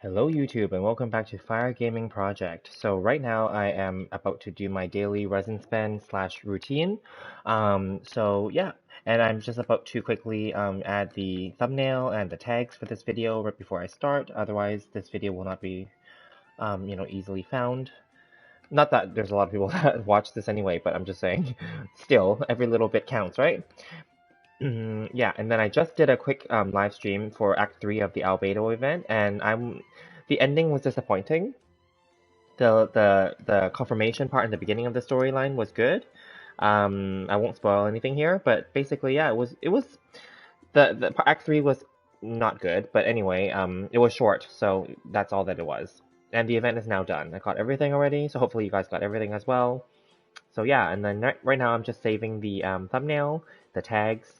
Hello YouTube and welcome back to Fire Gaming Project. So right now I am about to do my daily resin spend slash routine. And I'm just about to quickly add the thumbnail and the tags for this video right before I start. Otherwise this video will not be easily found. Not that there's a lot of people that watch this anyway, but I'm just saying still every little bit counts, right? Yeah, and then I just did a quick live stream for Act 3 of the Albedo event, and the ending was disappointing. The confirmation part in the beginning of the storyline was good. I won't spoil anything here, but basically, yeah, it was the Act 3 was not good, but anyway, it was short, so that's all that it was. And the event is now done. I got everything already, so hopefully you guys got everything as well. So yeah, and then right now I'm just saving the thumbnail, the tags,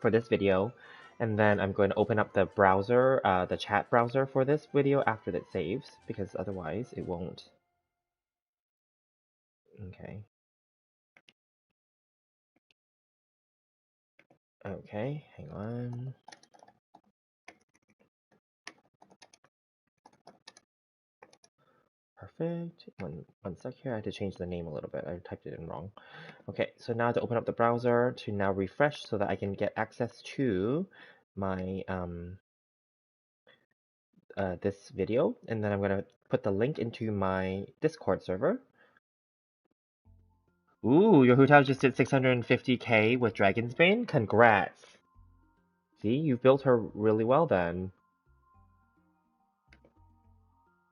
for this video, and then I'm going to open up the browser, the chat browser for this video after that saves, because otherwise it won't. Okay. Okay, hang on. Perfect. One sec here, I had to change the name a little bit. I typed it in wrong. Okay, so now to open up the browser to now refresh so that I can get access to my this video, and then I'm gonna put the link into my Discord server. Ooh, your Hu just did 650k with Dragon's Bane? Congrats! See, you built her really well then.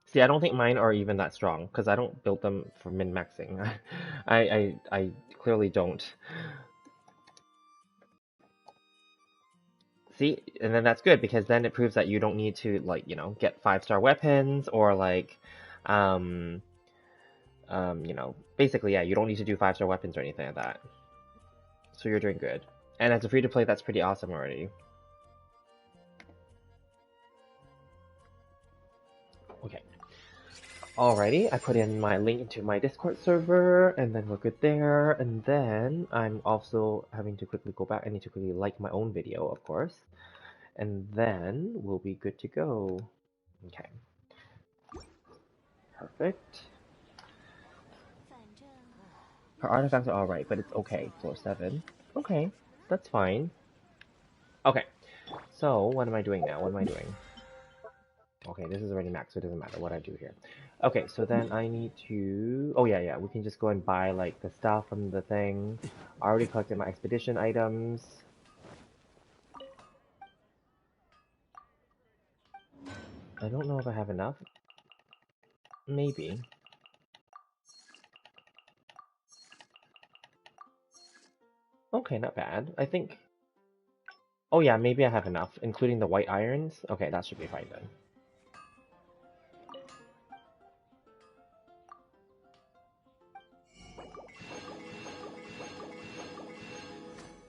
See, I don't think mine are even that strong, because I don't build them for min-maxing. I clearly don't. See, and then that's good, because then it proves that you don't need to, like, get 5-star weapons, or like, basically, yeah, you don't need to do 5-star weapons or anything like that. So you're doing good. And as a free-to-play, that's pretty awesome already. Okay. Alrighty, I put in my link into my Discord server, and then we're good there, and then I'm also having to quickly go back. I need to quickly like my own video, of course, and then we'll be good to go. Okay. Perfect. Her artifacts are alright, but it's okay. Floor 7. Okay, that's fine. Okay, so what am I doing now? What am I doing? Okay, this is already max, so it doesn't matter what I do here. Okay, so then I need to... Oh, yeah, we can just go and buy, like, the stuff from the thing. I already collected my expedition items. I don't know if I have enough. Maybe. Okay, not bad. I think... Oh, yeah, maybe I have enough, including the white irons. Okay, that should be fine then.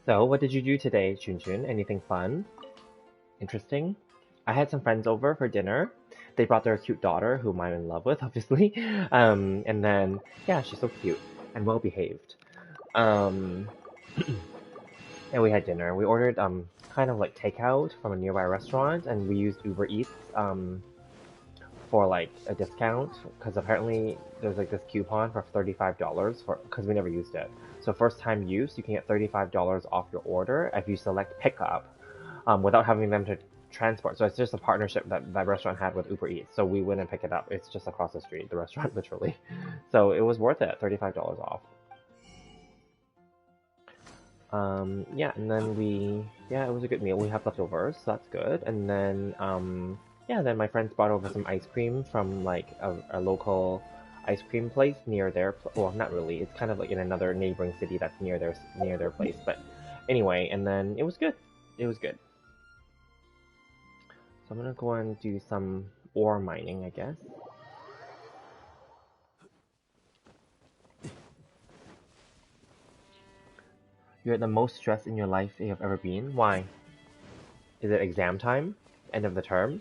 So, what did you do today, Chun? Anything fun? Interesting? I had some friends over for dinner. They brought their cute daughter, whom I'm in love with, obviously. And then, yeah, she's so cute and well behaved. And we had dinner. We ordered kind of like takeout from a nearby restaurant, and we used Uber Eats for like a discount because apparently there's like this coupon for $35 for because we never used it. So first time use, you can get $35 off your order if you select pickup without having them to transport. So it's just a partnership that that restaurant had with Uber Eats. So we went and pick it up. It's just across the street, the restaurant literally. So it was worth it, $35 off. Yeah, and then yeah, it was a good meal. We have leftovers, so that's good. And then, yeah, then my friends brought over some ice cream from like a local ice cream place near their, well, not really. It's kind of like in another neighboring city that's near their place. But anyway, and then it was good. It was good. So I'm gonna go and do some ore mining, I guess. You're the most stressed in your life you have ever been. Why? Is it exam time? End of the term?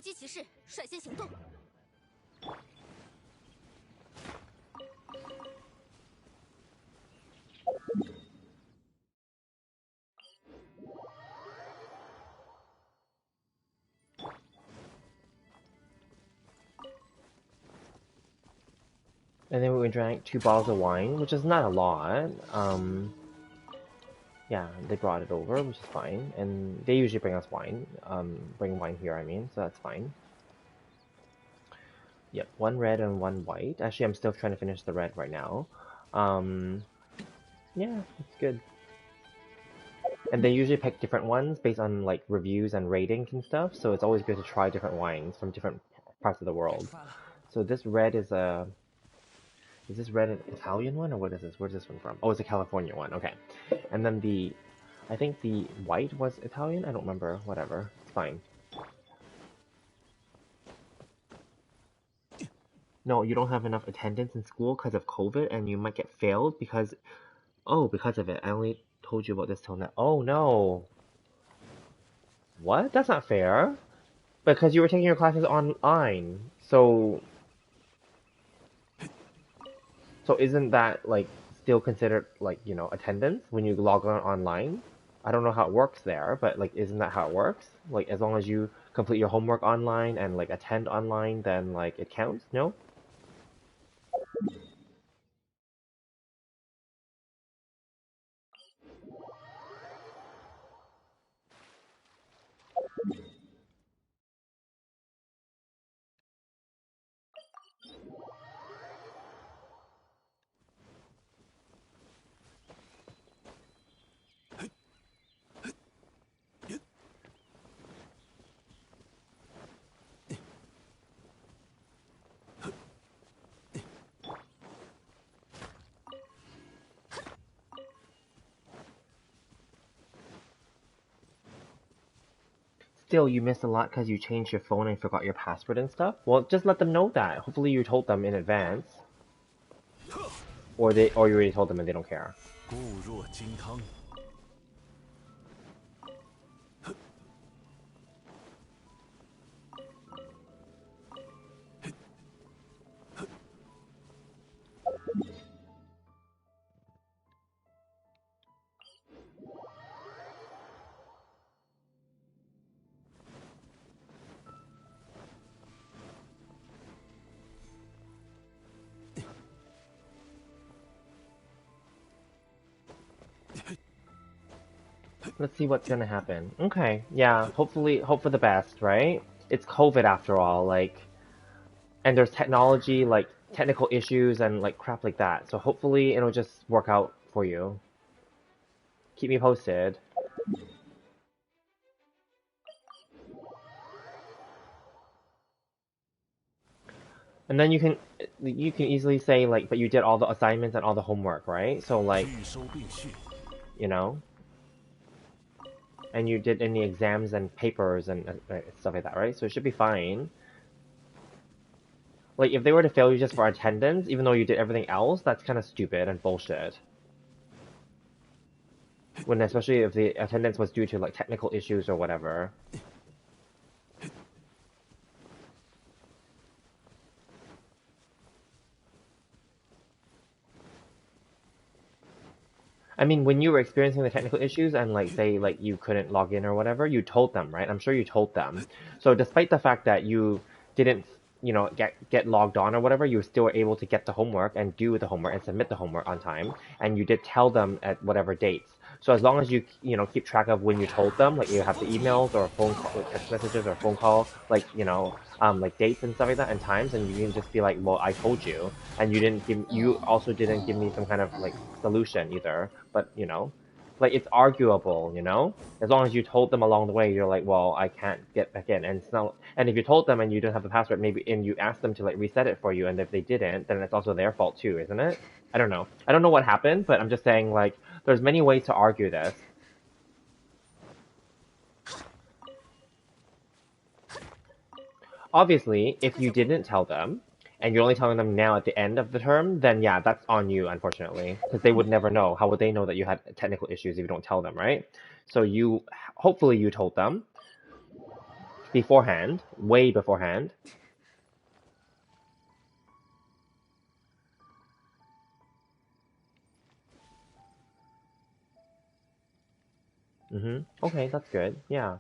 击骑士率先行动。And then we drank 2 bottles of wine, which is not a lot. Yeah, they brought it over, which is fine. And they usually bring us wine. Bring wine here, I mean, so that's fine. Yep, 1 red and 1 white. Actually, I'm still trying to finish the red right now. Yeah, it's good. And they usually pick different ones based on like reviews and ratings and stuff, so it's always good to try different wines from different parts of the world. So this red is a... Is this red an Italian one, or what is this? Where's this one from? Oh, it's a California one, okay. And then I think the white was Italian? I don't remember, whatever. It's fine. No, you don't have enough attendance in school because of COVID, and you might get failed because... Oh, because of it. I only told you about this till now. Oh, no. What? That's not fair. Because you were taking your classes online. So isn't that, like, still considered, like, you know, attendance when you log on online? I don't know how it works there, but, like, isn't that how it works? Like, as long as you complete your homework online and, like, attend online, then, like, it counts? No? Still, you missed a lot because you changed your phone and forgot your password and stuff? Well, just let them know that. Hopefully you told them in advance. Or you already told them and they don't care. Let's see what's gonna happen. Okay, yeah, hopefully, hope for the best, right? It's COVID after all, like, and there's technology, like, technical issues and, like, crap like that. So hopefully it'll just work out for you. Keep me posted. And then you can easily say, like, but you did all the assignments and all the homework, right? So, like, you know, and you did any exams and papers and stuff like that, right? So it should be fine. Like, if they were to fail you just for attendance, even though you did everything else, that's kind of stupid and bullshit. When especially if the attendance was due to, like, technical issues or whatever. I mean, when you were experiencing the technical issues and, like, say, like, you couldn't log in or whatever, you told them, right? I'm sure you told them. So despite the fact that you didn't, you know, get logged on or whatever, you still were able to get the homework and do the homework and submit the homework on time. And you did tell them at whatever dates. So as long as you know, keep track of when you told them, like, you have the emails or phone call, text messages or phone call, like, you know, like, dates and stuff like that and times, and you can just be like, well, I told you, and you also didn't give me some kind of, like, solution either, but, you know, like, it's arguable, you know, as long as you told them along the way, you're like, well, I can't get back in, and it's not, and if you told them and you don't have the password, maybe, and you asked them to, like, reset it for you, and if they didn't, then it's also their fault too, isn't it? I don't know. I don't know what happened, but I'm just saying, like, there's many ways to argue this. Obviously, if you didn't tell them, and you're only telling them now at the end of the term, then yeah, that's on you, unfortunately, because they would never know. How would they know that you had technical issues if you don't tell them, right? So hopefully you told them. beforehand, way beforehand. Okay, that's good. Yeah.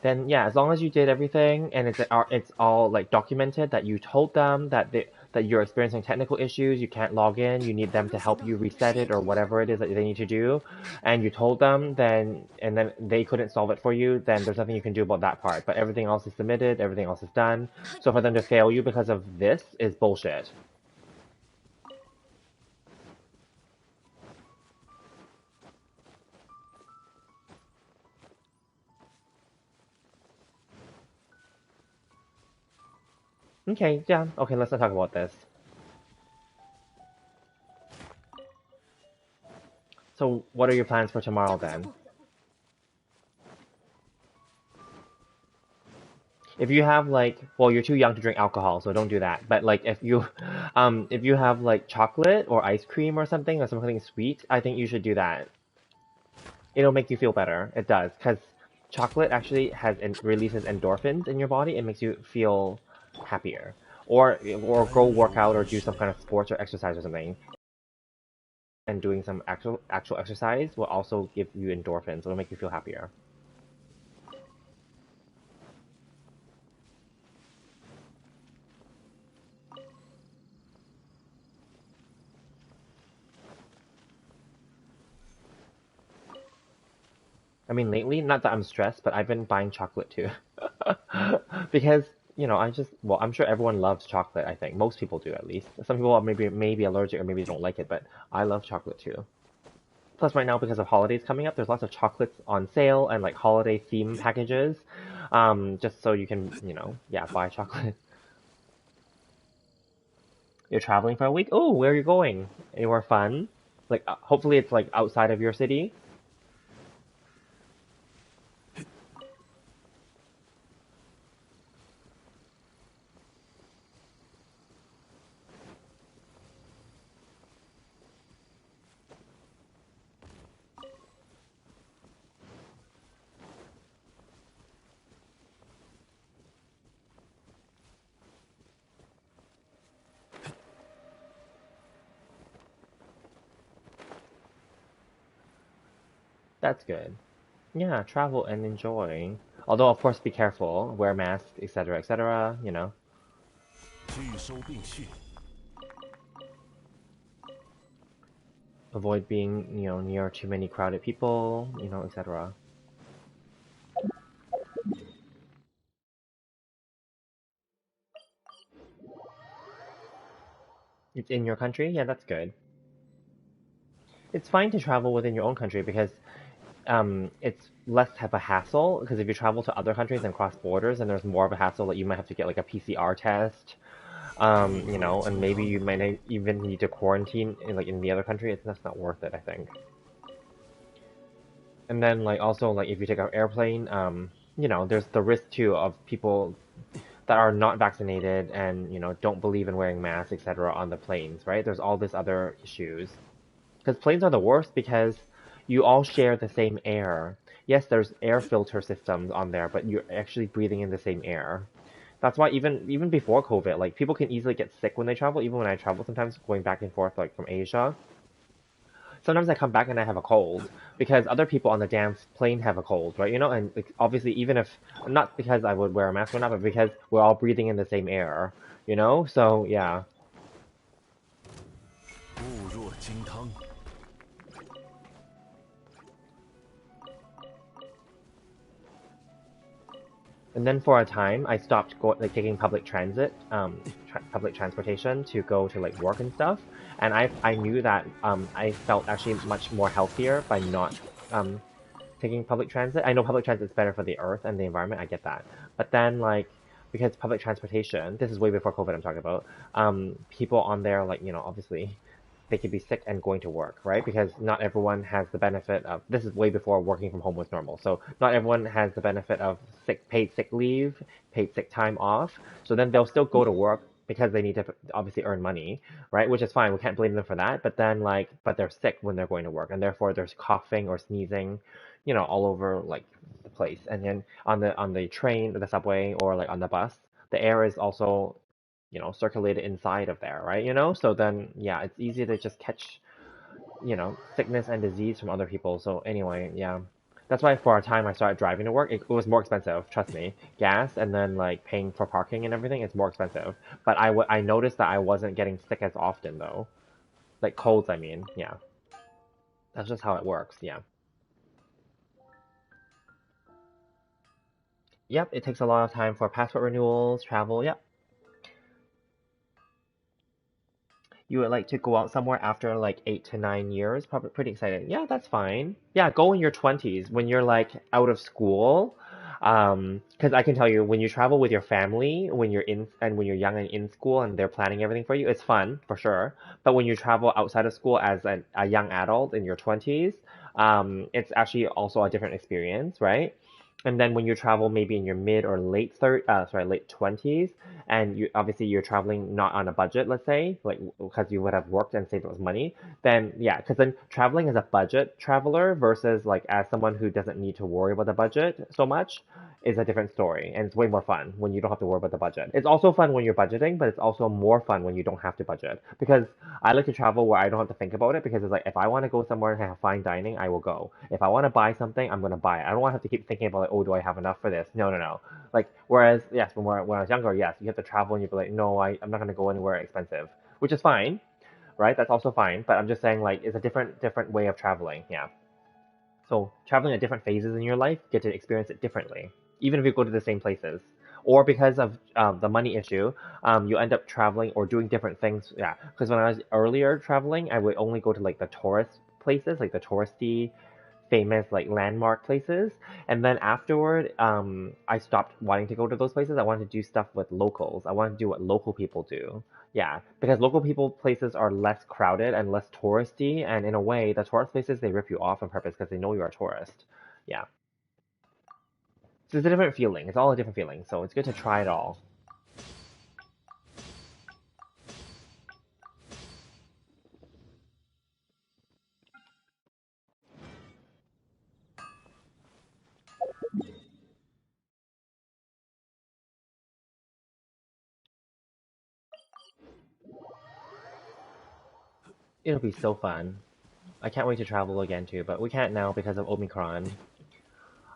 Then yeah, as long as you did everything and it's all like documented that you told them that you're experiencing technical issues, you can't log in, you need them to help you reset it or whatever it is that they need to do, and you told them, then they couldn't solve it for you, then there's nothing you can do about that part. But everything else is submitted, everything else is done. So for them to fail you because of this is bullshit. Okay, yeah, okay, let's not talk about this. So what are your plans for tomorrow then? If you have like, well, you're too young to drink alcohol, so don't do that. But like, if you have like chocolate or ice cream or something or something sweet, I think you should do that. It'll make you feel better. It does, because chocolate actually releases endorphins in your body. It makes you feel happier. Or go work out or do some kind of sports or exercise or something. And doing some actual exercise will also give you endorphins. It'll make you feel happier. I mean, lately, not that I'm stressed, but I've been buying chocolate too. Because, well, I'm sure everyone loves chocolate, I think. Most people do, at least. Some people are maybe allergic or maybe they don't like it, but I love chocolate too. Plus, right now, because of holidays coming up, there's lots of chocolates on sale and like holiday theme packages. Just so you can, yeah, buy chocolate. You're traveling for a week? Oh, where are you going? Anywhere fun? Like, hopefully it's like outside of your city. That's good. Yeah, travel and enjoy. Although, of course, be careful, wear masks, etc., etc. Avoid being, near too many crowded people, etc. It's in your country? Yeah, that's good. It's fine to travel within your own country because it's less of a hassle. Because if you travel to other countries and cross borders, then there's more of a hassle that you might have to get like a PCR test, and maybe you might even need to quarantine in the other country. That's not worth it, I think. And then like also like if you take an airplane, there's the risk too of people that are not vaccinated and don't believe in wearing masks, etc. on the planes, right? There's all this other issues because planes are the worst because you all share the same air. Yes, there's air filter systems on there, but you're actually breathing in the same air. That's why even before COVID, like people can easily get sick when they travel. Even when I travel, sometimes going back and forth like from Asia, sometimes I come back and I have a cold because other people on the damn plane have a cold, right? And like, obviously, even if not because I would wear a mask or not, but because we're all breathing in the same air. So yeah. And then for a time, I stopped taking public transportation to go to like work and stuff. And I knew that I felt actually much more healthier by not um, taking public transit. I know public transit is better for the earth and the environment. I get that, but then like because public transportation, this is way before COVID. I'm talking about people on there like obviously they could be sick and going to work, right? Because not everyone has the benefit of this is way before working from home was normal. So not everyone has the benefit of paid sick leave, paid sick time off. So then they'll still go to work because they need to obviously earn money, right? Which is fine. We can't blame them for that. But then but they're sick when they're going to work, and therefore there's coughing or sneezing, all over like the place. And then on the train, the subway, or like on the bus, the air is also, circulated inside of there, right? So then, yeah, it's easy to just catch, sickness and disease from other people. So anyway, yeah. That's why for a time I started driving to work. It was more expensive, trust me. Gas and then like paying for parking and everything, it's more expensive. But I noticed that I wasn't getting sick as often though. Like colds, I mean. Yeah. That's just how it works. Yeah. Yep, it takes a lot of time for passport renewals, travel. Yep. You would like to go out somewhere after like 8 to 9 years? Probably pretty excited. Yeah, that's fine. Yeah, go in your 20s when you're like out of school. Because I can tell you, when you travel with your family, when you're young and in school and they're planning everything for you, it's fun for sure. But when you travel outside of school as a young adult in your 20s, it's actually also a different experience, right? And then when you travel maybe in your mid or late 20s, and you're traveling not on a budget, let's say, like because you would have worked and saved those money, then yeah, because then traveling as a budget traveler versus like as someone who doesn't need to worry about the budget so much is a different story, and it's way more fun when you don't have to worry about the budget. It's also fun when you're budgeting, but it's also more fun when you don't have to budget, because I like to travel where I don't have to think about it, because it's like if I want to go somewhere and have fine dining, I will go. If I want to buy something, I'm gonna buy it. I don't want to have to keep thinking about like, oh, do I have enough for this? No, no, no. Like, whereas, yes, when I was younger, yes, you have to travel and you'd be like, no, I'm not going to go anywhere expensive, which is fine, right? That's also fine. But I'm just saying, like, it's a different way of traveling. Yeah. So traveling at different phases in your life, get to experience it differently, even if you go to the same places. Or because of the money issue, you end up traveling or doing different things. Yeah, because when I was earlier traveling, I would only go to like the tourist places, like the touristy famous like landmark places, and then afterward I stopped wanting to go to those places. I wanted to do stuff with locals. I wanted to do what local people do. Yeah, because local people places are less crowded and less touristy, and in a way the tourist places, they rip you off on purpose because they know you're a tourist. Yeah, so it's a different feeling. It's all a different feeling, so it's good to try it all. It'll be so fun. I can't wait to travel again too, but we can't now because of Omicron.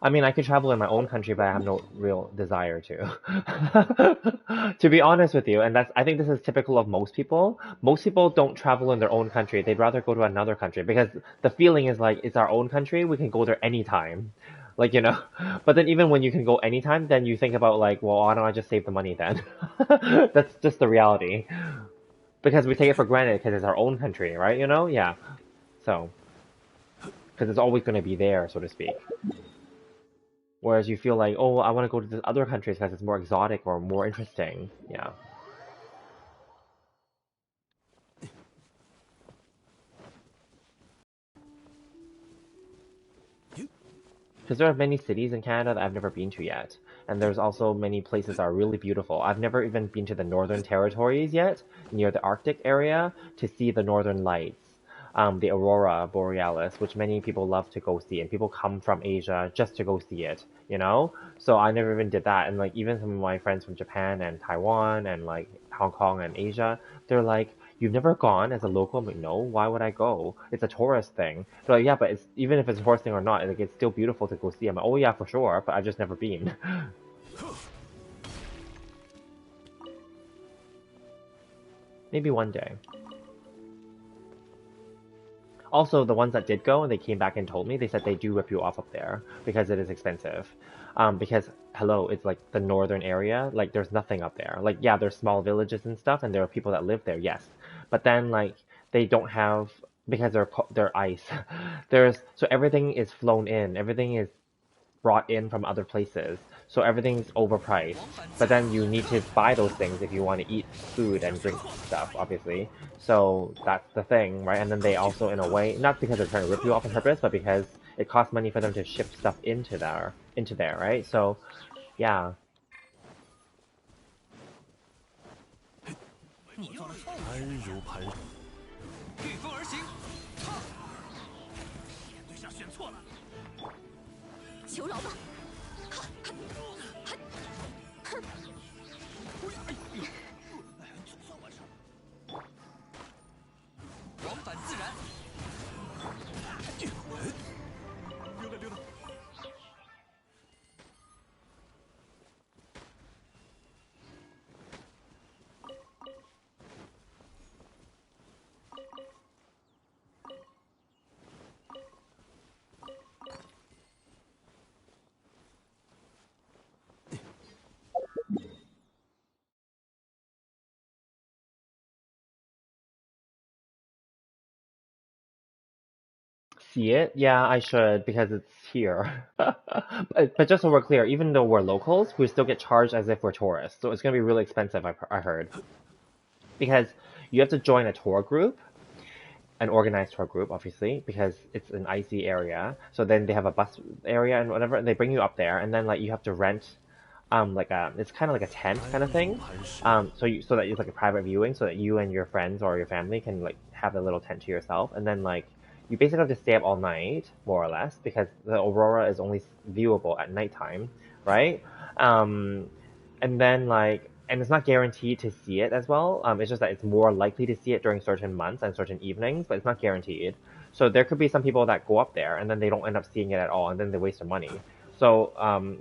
I mean, I could travel in my own country, but I have no real desire to. To be honest with you, and I think this is typical of most people. Most people don't travel in their own country. They'd rather go to another country because the feeling is like it's our own country. We can go there anytime. Like, but then even when you can go anytime, then you think about like, well, why don't I just save the money then? That's just the reality. Because we take it for granted because it's our own country, right? Yeah. So, because it's always going to be there, so to speak. Whereas you feel like, oh, I want to go to this other countries because it's more exotic or more interesting. Yeah. Because there are many cities in Canada that I've never been to yet. And there's also many places that are really beautiful. I've never even been to the Northern Territories yet, near the Arctic area, to see the Northern Lights. The Aurora Borealis, which many people love to go see, and people come from Asia just to go see it. So I never even did that, and like even some of my friends from Japan and Taiwan and like Hong Kong and Asia, they're like, "You've never gone as a local?" I'm like, "No, why would I go? It's a tourist thing." They're like, "Yeah, but it's even if it's a tourist thing or not, like it's still beautiful to go see." I'm like, "Oh yeah, for sure, but I've just never been." Maybe one day. Also, the ones that did go and they came back and told me, they said they do rip you off up there because it is expensive. Because hello, it's like the northern area. Like there's nothing up there. Like yeah, there's small villages and stuff, and there are people that live there. Yes, but then like they don't have because they're ice. So everything is flown in. Everything is brought in from other places. So everything's overpriced. But then you need to buy those things if you want to eat food and drink stuff, obviously. So that's the thing, right? And then they also, in a way, not because they're trying to rip you off on purpose, but because it costs money for them to ship stuff into there, right? So, yeah. See it? Yeah, I should because it's here. But just so we're clear, even though we're locals, we still get charged as if we're tourists. So it's gonna be really expensive, I heard. Because you have to join a tour group, an organized tour group, obviously, because it's an icy area. So then they have a bus area and whatever, and they bring you up there, and then like you have to rent, like a, it's kind of like a tent kind of thing, so that it's like a private viewing, so that you and your friends or your family can like have a little tent to yourself, and then like you basically have to stay up all night, more or less, because the aurora is only viewable at nighttime, right? Um, and then like and it's not guaranteed to see it as well. It's just that it's more likely to see it during certain months and certain evenings, but it's not guaranteed. So there could be some people that go up there and then they don't end up seeing it at all, and then they waste their money. So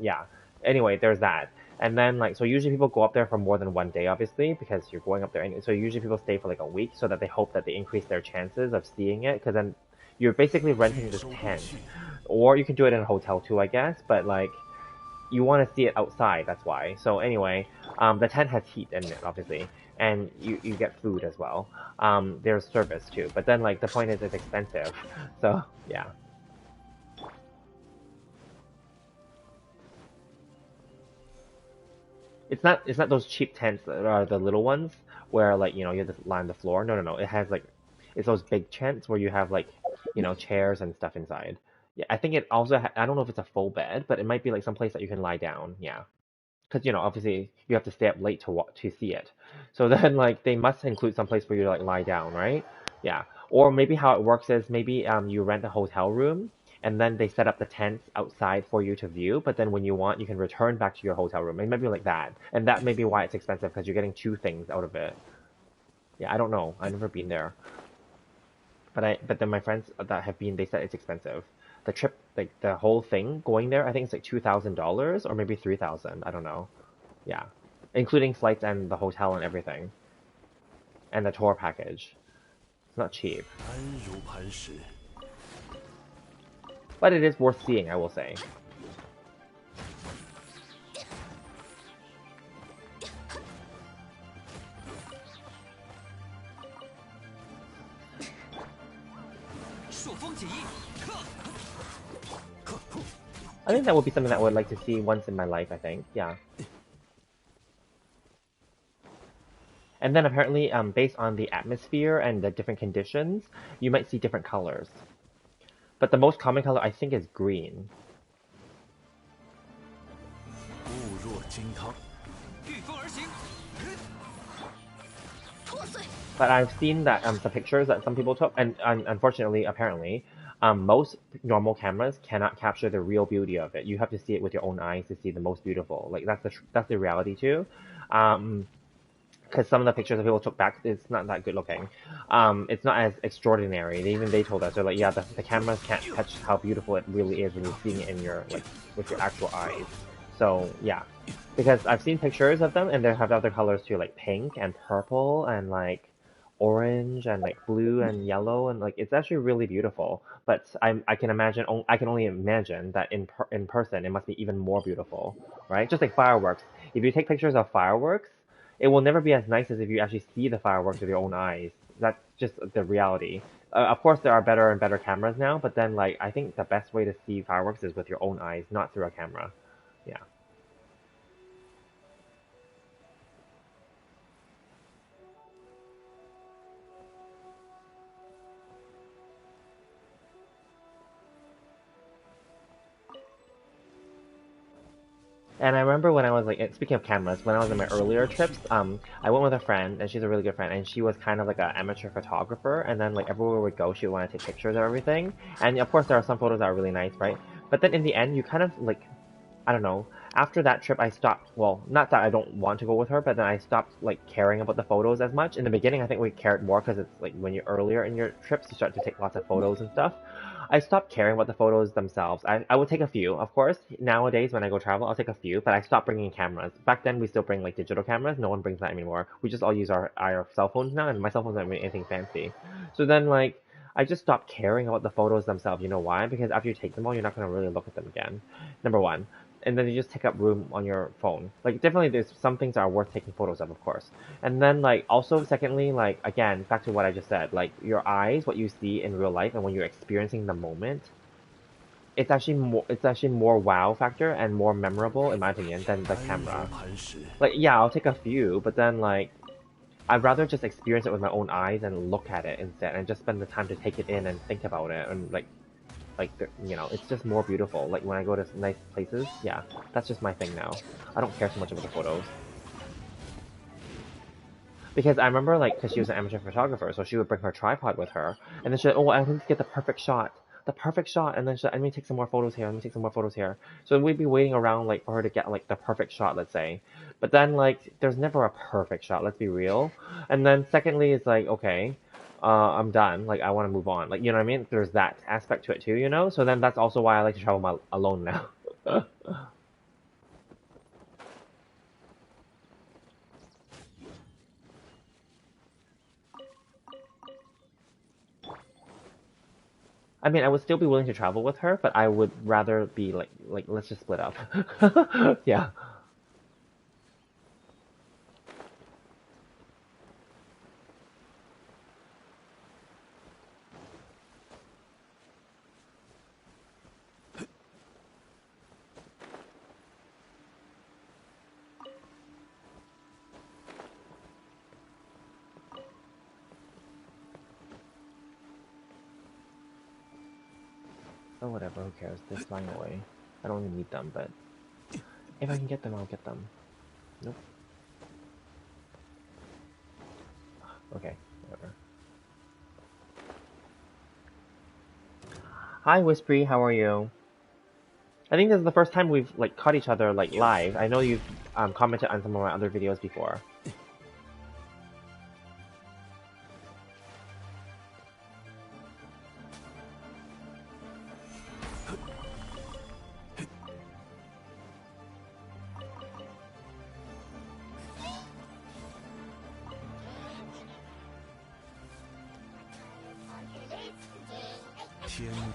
yeah. Anyway, there's that. And then like so usually people go up there for more than one day, obviously, because you're going up there. So usually people stay for like a week so that they hope that they increase their chances of seeing it, because then you're basically renting this tent, or you can do it in a hotel too, I guess. But like you want to see it outside. That's why. So anyway, the tent has heat in it, obviously, and you get food as well. There's service too, but then like the point is it's expensive. So yeah, it's not those cheap tents that are the little ones where like you have to line the floor. No, no, no. It has like it's those big tents where you have like chairs and stuff inside. Yeah, I think it also I don't know if it's a full bed, but it might be like some place that you can lie down. Yeah. Because obviously you have to stay up late to see it. So then like they must include some place for you to like lie down, right? Yeah. Or maybe how it works is maybe you rent a hotel room and then they set up the tents outside for you to view, but then when you want you can return back to your hotel room. It might be like that. And that may be why it's expensive, because you're getting two things out of it. Yeah, I don't know. I've never been there. But then my friends that have been, they said it's expensive. The trip, like the whole thing going there, I think it's like $2,000 or maybe 3,000. I don't know. Yeah, including flights and the hotel and everything, and the tour package. It's not cheap, but it is worth seeing, I will say. I think that would be something that I would like to see once in my life, I think. Yeah. And then apparently, based on the atmosphere and the different conditions, you might see different colors. But the most common color, I think, is green. But I've seen that some pictures that some people took, and unfortunately, apparently, most normal cameras cannot capture the real beauty of it. You have to see it with your own eyes to see the most beautiful. Like that's the reality too. Because some of the pictures that people took back, it's not that good looking. It's not as extraordinary. Even they told us, they're like, yeah, the cameras can't catch how beautiful it really is when you're seeing it in your like with your actual eyes. So yeah, because I've seen pictures of them and they have other colors too, like pink and purple and like orange and like blue and yellow, and like it's actually really beautiful. But I can imagine, I can only imagine that in person it must be even more beautiful, right? Just like fireworks. If you take pictures of fireworks, it will never be as nice as if you actually see the fireworks with your own eyes. That's just the reality. Of course, there are better and better cameras now, but then like I think the best way to see fireworks is with your own eyes, not through a camera. Yeah. And I remember when I was like, speaking of cameras, when I was in my earlier trips, I went with a friend, and she's a really good friend, and she was kind of like an amateur photographer, and then like everywhere we go, she would want to take pictures of everything. And of course, there are some photos that are really nice, right? But then in the end, you kind of like, I don't know. After that trip, I stopped. Well, not that I don't want to go with her, but then I stopped like caring about the photos as much. In the beginning, I think we cared more because it's like when you're earlier in your trips, you start to take lots of photos and stuff. I stopped caring about the photos themselves. I would take a few, of course. Nowadays, when I go travel, I'll take a few, but I stopped bringing cameras. Back then, we still bring like digital cameras. No one brings that anymore. We just all use our cell phones now, and my cell phone's not really anything fancy. So then, like, I just stopped caring about the photos themselves. You know why? Because after you take them all, you're not going to really look at them again. Number one. and then they just take up room on your phone. Like definitely there's some things that are worth taking photos of course. And then like also secondly, like again, back to what I just said, like your eyes, what you see in real life and when you're experiencing the moment, it's actually more wow factor and more memorable in my opinion than the camera. Like yeah, I'll take a few, but then like I'd rather just experience it with my own eyes and look at it instead and just spend the time to take it in and think about it and it's just more beautiful. Like when I go to nice places, yeah, that's just my thing now. I don't care so much about the photos. Because I remember, like, because she was an amateur photographer, so she would bring her tripod with her, and then she'd, oh, I need to get the perfect shot, and then she'd, let me take some more photos here, let me take some more photos here. So we'd be waiting around, like, for her to get, like, the perfect shot, let's say. But then, like, there's never a perfect shot, let's be real. And then secondly, it's like, okay, I'm done, like, I want to move on. Like, you know what I mean? There's that aspect to it too, you know? So then that's also why I like to travel alone now. I mean, I would still be willing to travel with her, but I would rather be like let's just split up. Yeah. Oh, whatever, who cares? They're flying away. I don't even need them, but if I can get them, I'll get them. Nope. Okay, whatever. Hi, Whispery, how are you? I think this is the first time we've like caught each other like live. I know you've commented on some of my other videos before.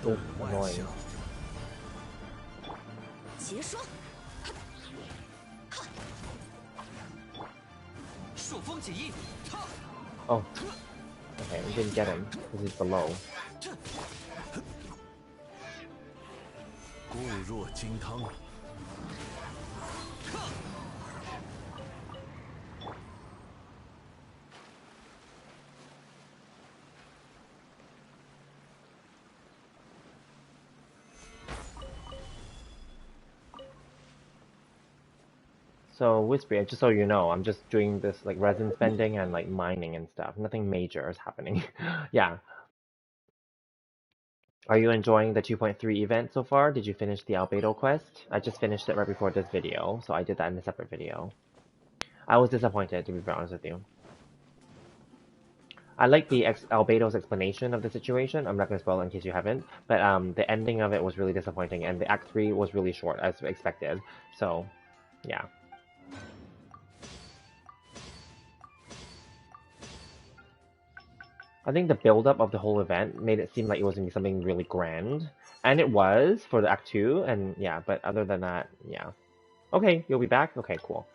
Ugh, annoying. Oh, okay, we didn't get him because he's below. So, Whispery, just so you know, I'm just doing this like resin spending and like mining and stuff. Nothing major is happening. Yeah. Are you enjoying the 2.3 event so far? Did you finish the Albedo quest? I just finished it right before this video, so I did that in a separate video. I was disappointed, to be very honest with you. I like the Albedo's explanation of the situation. I'm not going to spoil it in case you haven't, but the ending of it was really disappointing, and the Act 3 was really short, as expected. So, yeah. I think the build-up of the whole event made it seem like it was going to be something really grand. And it was for the Act 2, and yeah, but other than that, yeah. Okay, you'll be back? Okay, cool.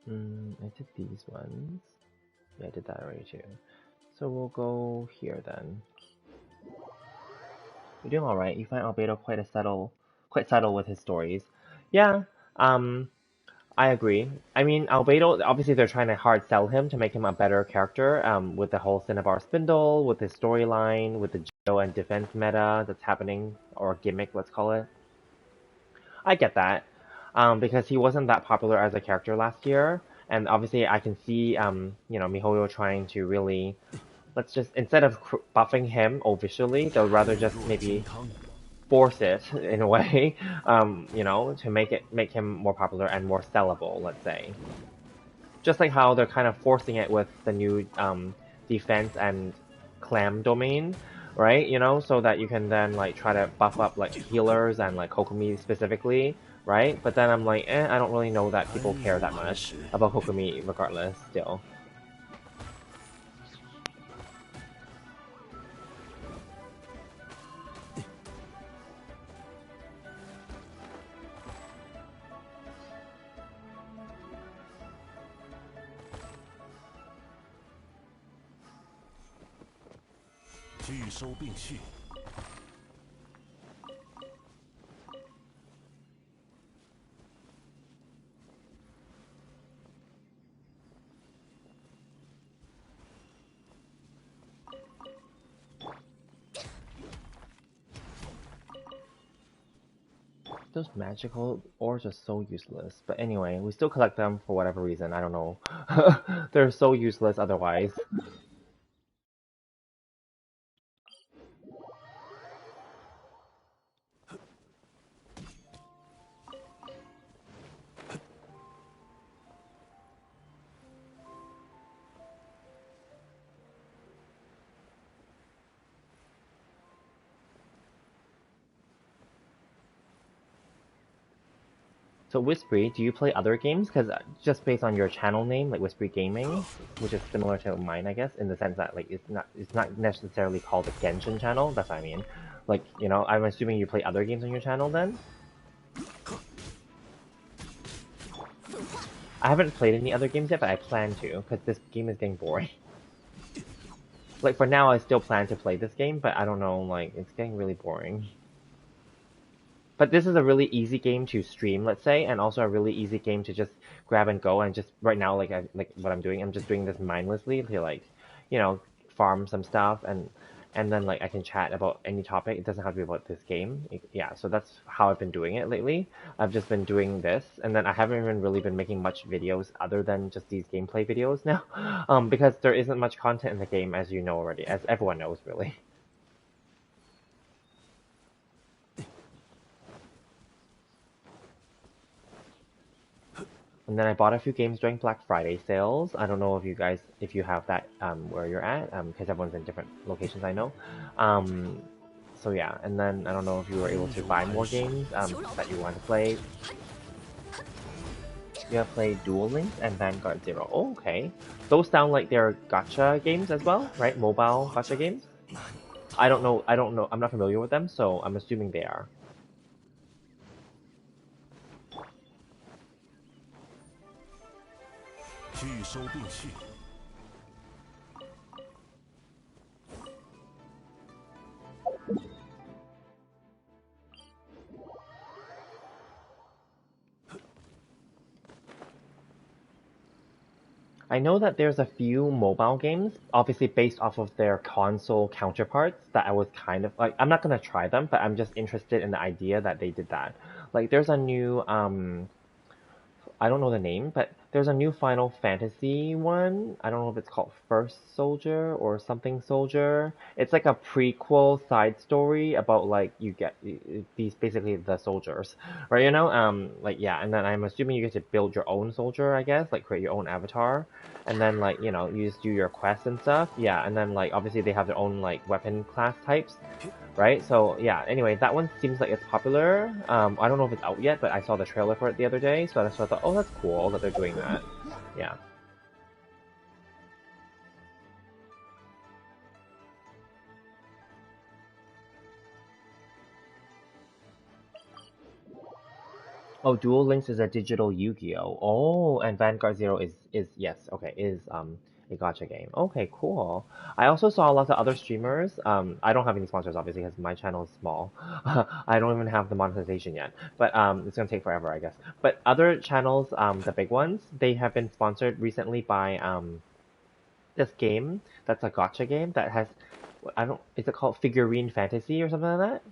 I did these ones. Yeah, I did that already too. So we'll go here then. You're doing alright. You find Albedo quite subtle with his stories. Yeah, I agree. I mean, Albedo, obviously they're trying to hard sell him to make him a better character, with the whole Cinnabar Spindle, with his storyline, with the Geo and defense meta that's happening, or gimmick, let's call it. I get that, because he wasn't that popular as a character last year, and obviously I can see, MiHoYo trying to really, let's just, instead of buffing him officially, they'll rather just maybe force it in a way, to make him more popular and more sellable, let's say. Just like how they're kind of forcing it with the new defense and clam domain, right? So that you can then like try to buff up like healers and like Kokomi specifically, right? But then I'm like, I don't really know that people care that much about Kokomi regardless, still. Those magical ores are so useless. But anyway, we still collect them for whatever reason. I don't know. They're so useless otherwise. So Whispery, do you play other games? Because just based on your channel name, like Whispery Gaming, which is similar to mine, I guess, in the sense that like it's not necessarily called a Genshin channel. That's what I mean. Like, you know, I'm assuming you play other games on your channel then. I haven't played any other games yet, but I plan to, because this game is getting boring. Like for now, I still plan to play this game, but I don't know, like it's getting really boring. But this is a really easy game to stream, let's say, and also a really easy game to just grab and go. And just right now, like what I'm doing, I'm just doing this mindlessly to like, you know, farm some stuff and then like I can chat about any topic. It doesn't have to be about this game. Yeah, so that's how I've been doing it lately. I've just been doing this, and then I haven't even really been making much videos other than just these gameplay videos now, because there isn't much content in the game, as you know already, as everyone knows, really. And then I bought a few games during Black Friday sales. I don't know if you guys, if you have that where you're at, because everyone's in different locations, I know. Um, so yeah, and then I don't know if you were able to buy more games that you want to play. You have played Duel Links and Vanguard Zero. Oh, okay. Those sound like they're gacha games as well, right? Mobile gacha games? I don't know, I'm not familiar with them, so I'm assuming they are. I know that there's a few mobile games, obviously based off of their console counterparts, that I was kind of like, I'm not gonna try them, but I'm just interested in the idea that they did that. Like, there's a new I don't know the name, but there's a new Final Fantasy one. I don't know if it's called First Soldier or something Soldier. It's like a prequel side story about like you get these basically the soldiers, right? You know, like yeah, and then I'm assuming you get to build your own soldier, I guess, like create your own avatar, and then like you know you just do your quests and stuff. Yeah, and then like obviously they have their own like weapon class types, right? So yeah, anyway, that one seems like it's popular. I don't know if it's out yet, but I saw the trailer for it the other day, so I thought, oh, that's cool that they're doing that. Yeah. Oh, Duel Links is a digital Yu-Gi-Oh! Oh, and Vanguard Zero is yes, okay, is a gacha game. Okay, cool. I also saw lots of other streamers. I don't have any sponsors obviously because my channel is small. I don't even have the monetization yet, but it's gonna take forever, I guess. But other channels, the big ones, they have been sponsored recently by this game that's a gacha game that has I don't is it called Figurine Fantasy or something like that?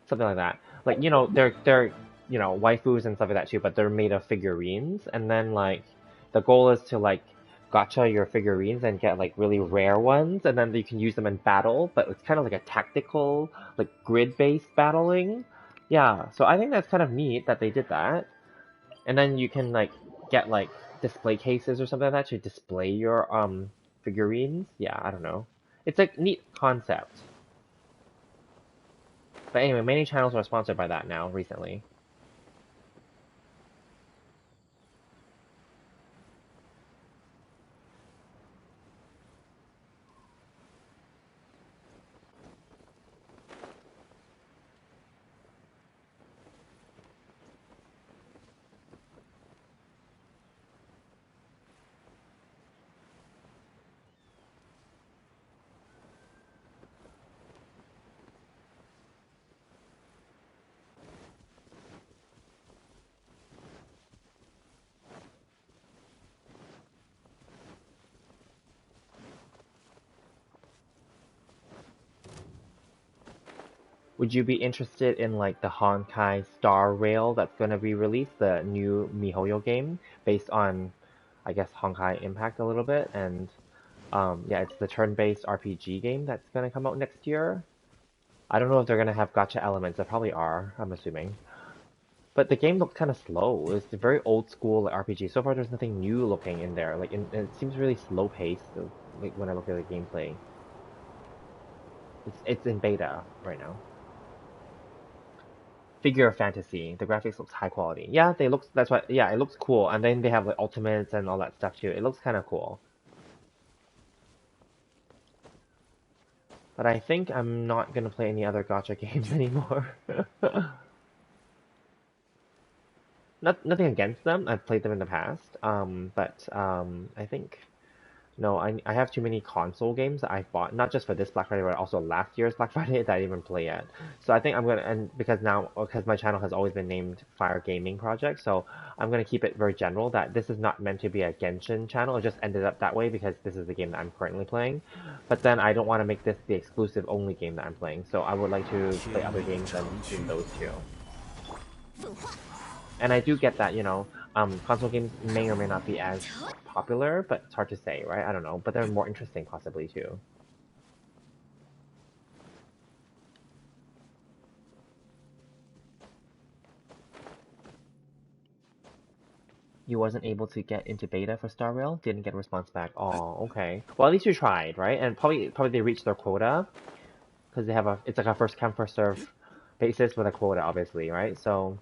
Something like that. Like, you know, they're you know, waifus and stuff like that too, but they're made of figurines and then like the goal is to like gacha your figurines and get like really rare ones and then you can use them in battle, but it's kind of like a tactical, like grid-based battling. Yeah, so I think that's kind of neat that they did that. And then you can like get like display cases or something like that to display your figurines. Yeah, I don't know. It's a neat concept. But anyway, many channels are sponsored by that now recently. Would you be interested in like the Honkai Star Rail that's gonna be released, the new MiHoYo game based on, I guess, Honkai Impact a little bit, and yeah, it's the turn-based RPG game that's gonna come out next year. I don't know if they're gonna have gacha elements. They probably are, I'm assuming. But the game looks kind of slow. It's a very old school RPG. So far, there's nothing new looking in there. Like, it seems really slow paced. Like when I look at the gameplay, it's in beta right now. Figure of Fantasy. The graphics looks high quality. Yeah, they look. That's why. Yeah, it looks cool. And then they have like ultimates and all that stuff too. It looks kind of cool. But I think I'm not gonna play any other gacha games anymore. Nothing against them. I've played them in the past. But I think no, I have too many console games that I've bought, not just for this Black Friday, but also last year's Black Friday that I didn't even play yet. So I think I'm gonna, and because my channel has always been named Fire Gaming Project, so I'm gonna keep it very general that this is not meant to be a Genshin channel. It just ended up that way because this is the game that I'm currently playing. But then I don't want to make this the exclusive only game that I'm playing, so I would like to play other games than those two. And I do get that, console games may or may not be as popular, but it's hard to say, right? I don't know, but they're more interesting possibly too. You wasn't able to get into beta for Star Rail? Didn't get a response back. Oh, okay. Well, at least you tried, right? And probably they reached their quota because it's like a first come first serve basis with a quota, obviously, right? So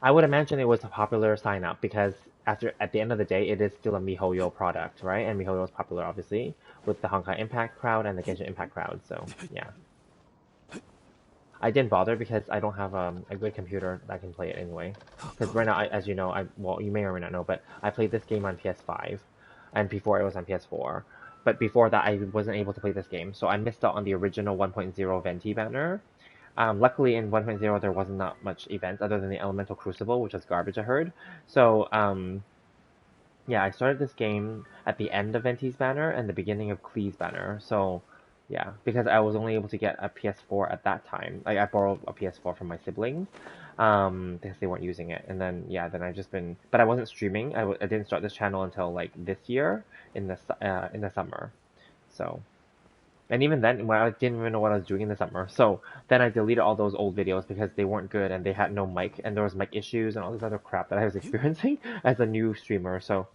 I would imagine it was a popular sign up because at the end of the day, it is still a MiHoYo product, right? And MiHoYo is popular, obviously, with the Honkai Impact crowd and the Genshin Impact crowd. So yeah, I didn't bother because I don't have a good computer that can play it anyway. Because right now, as you know, well, you may or may not know, but I played this game on PS5, and before it was on PS4. But before that, I wasn't able to play this game, so I missed out on the original 1.0 Venti banner. Luckily, in 1.0, there wasn't that much events other than the Elemental Crucible, which was garbage, I heard. So, yeah, I started this game at the end of Venti's banner and the beginning of Klee's banner. So, yeah, because I was only able to get a PS4 at that time. Like, I borrowed a PS4 from my siblings, because they weren't using it. And then, yeah, then I've just been, but I wasn't streaming. I didn't start this channel until like this year in the summer. So. And even then, I didn't even know what I was doing in the summer. So then I deleted all those old videos because they weren't good and they had no mic and there was mic issues and all this other crap that I was experiencing as a new streamer. So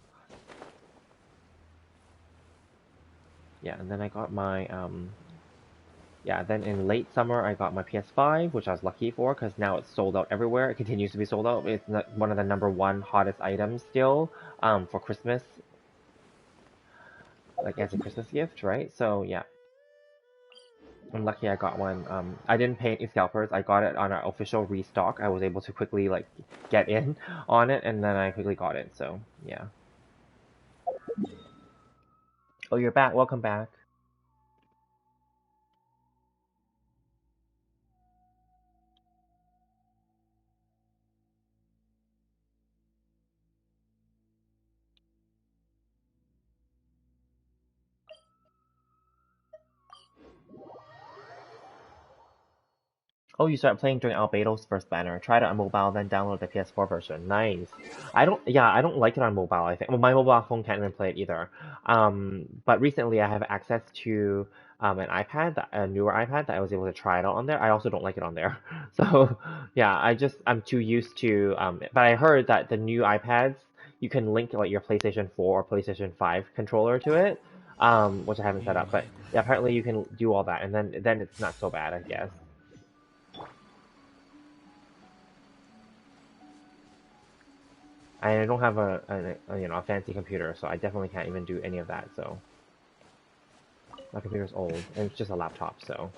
yeah, and then I got my yeah, then in late summer I got my PS5, which I was lucky for because now it's sold out everywhere. It continues to be sold out. It's one of the #1 hottest items still for Christmas, like as a Christmas gift, right? So yeah. I'm lucky I got one. I didn't pay any scalpers. I got it on an official restock. I was able to quickly like get in on it, and then I quickly got it. So yeah. Oh, you're back. Welcome back. Oh, you started playing during Albedo's first banner. Tried it on mobile, then download the PS4 version. Nice. I don't like it on mobile, I think. Well, my mobile phone can't even play it either. But recently I have access to an iPad, a newer iPad that I was able to try it out on there. I also don't like it on there. So, yeah, I'm too used to, but I heard that the new iPads, you can link like your PlayStation 4 or PlayStation 5 controller to it, which I haven't set up. But yeah, apparently you can do all that, and then it's not so bad, I guess. I don't have a fancy computer, so I definitely can't even do any of that. So my computer's old, and it's just a laptop. So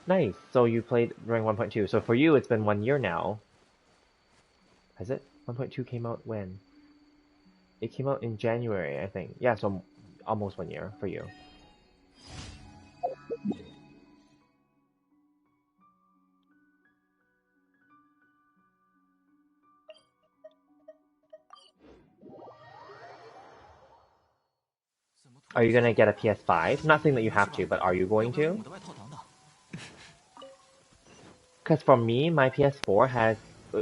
nice. So you played during 1.2. So for you, it's been 1 year now. Has it? 1.2 came out when? It came out in January, I think. Yeah, so almost 1 year for you. Are you gonna get a PS5? Not saying that you have to, but are you going to? Because for me, my PS4 has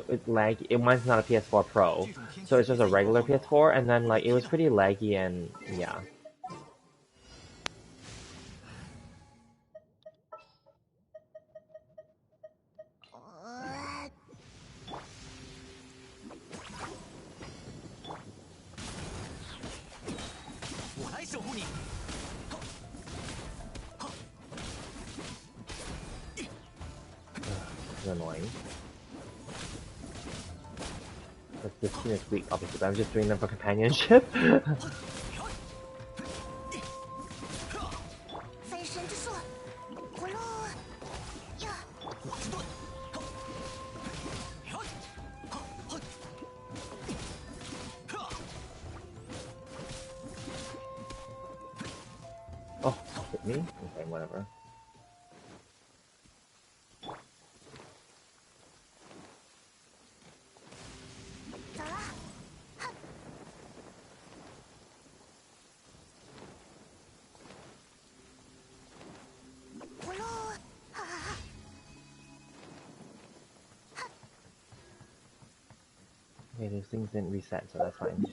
it's laggy. Mine's not a PS4 Pro, so it's just a regular PS4, and then like it was pretty laggy and yeah. It's annoying. This team is weak, obviously, but I'm just doing them for companionship. Oh, hit me? Okay, whatever. Okay, those things didn't reset, so that's fine.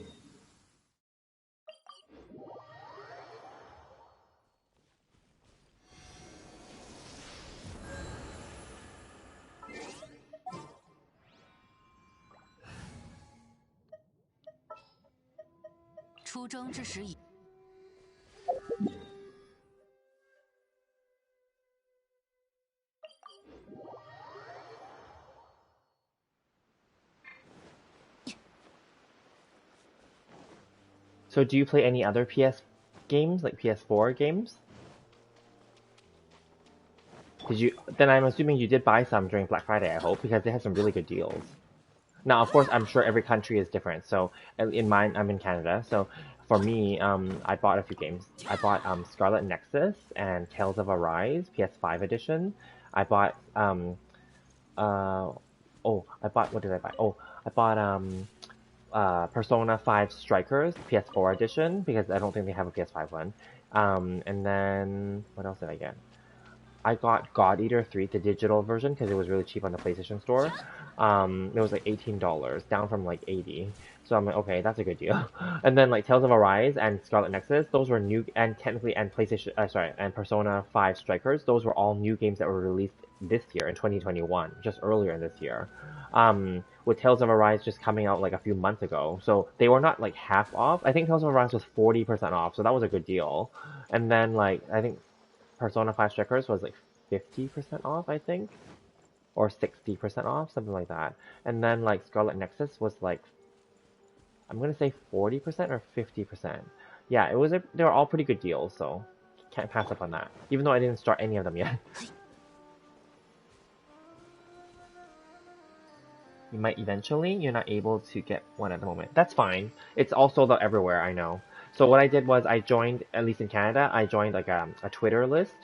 So do you play any other PS games, like PS4 games? Did you? Then I'm assuming you did buy some during Black Friday, I hope, because they had some really good deals. Now, of course, I'm sure every country is different. So in mine, I'm in Canada. So for me, I bought a few games. I bought Scarlet Nexus and Tales of Arise PS5 edition. I bought uh, I bought, what did I buy? Oh, I bought Persona 5 Strikers PS4 edition because I don't think they have a PS5 one. And then what else did I get? I got God Eater 3, the digital version, because it was really cheap on the PlayStation Store. It was like $18, down from like 80. So I'm like, okay, that's a good deal. And then like Tales of Arise and Scarlet Nexus, those were new, and technically, and PlayStation, and Persona 5 Strikers, those were all new games that were released this year in 2021, just earlier in this year. With Tales of Arise just coming out like a few months ago, so they were not like half off. I think Tales of Arise was 40% off, so that was a good deal. And then like I think Persona 5 Strikers was like 50% off, I think, or 60% off, something like that. And then like Scarlet Nexus was like, I'm gonna say 40% or 50%. Yeah, they were all pretty good deals, so can't pass up on that. Even though I didn't start any of them yet. You might eventually, you're not able to get one at the moment. That's fine. It's all sold out everywhere, I know. So what I did was I joined, at least in Canada, I joined like a Twitter list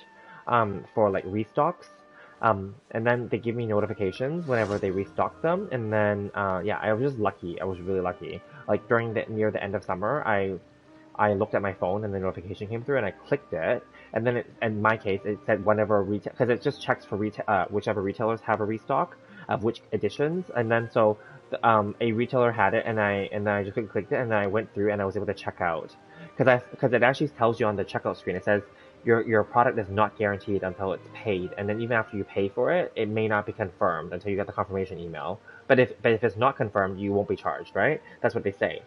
for like restocks. And then they give me notifications whenever they restock them. And then, yeah, I was just lucky. I was really lucky. Like near the end of summer, I looked at my phone and the notification came through and I clicked it. And then in my case, it said whenever retail, because it just checks for whichever retailers have a restock of which editions. And then so, a retailer had it and then I just clicked it and then I went through and I was able to check out. Because it actually tells you on the checkout screen, it says, your product is not guaranteed until it's paid, and then even after you pay for it, it may not be confirmed until you get the confirmation email. But if it's not confirmed, you won't be charged, right? That's what they say,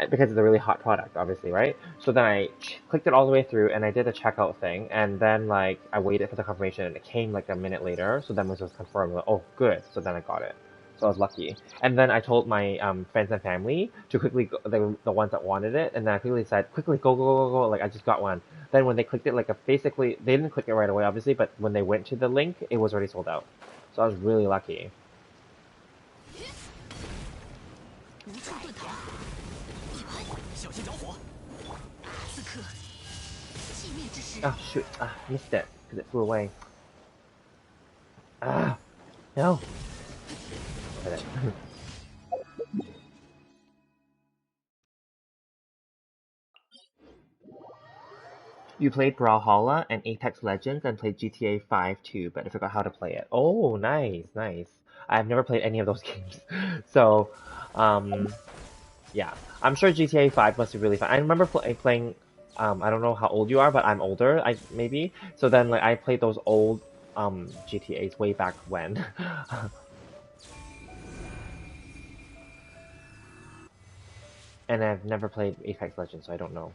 because it's a really hot product, obviously, right? So then I clicked it all the way through, and I did the checkout thing, and then like I waited for the confirmation, and it came like a minute later. So then it was just confirmed. Like, oh, good. So then I got it. So I was lucky. And then I told my friends and family to quickly go, the ones that wanted it, and then I quickly said, quickly go, like I just got one. Then when they clicked it, like basically they didn't click it right away, obviously, but when they went to the link, it was already sold out. So I was really lucky. Oh shoot! Missed it because it flew away. No. Hit it. You played Brawlhalla and Apex Legends and played GTA 5 too, but I forgot how to play it. Oh, nice, nice. I've never played any of those games. So, um, yeah. I'm sure GTA 5 must be really fun. I remember playing, I don't know how old you are, but I'm older, maybe. So then, like, I played those old, GTAs way back when. And I've never played Apex Legends, so I don't know.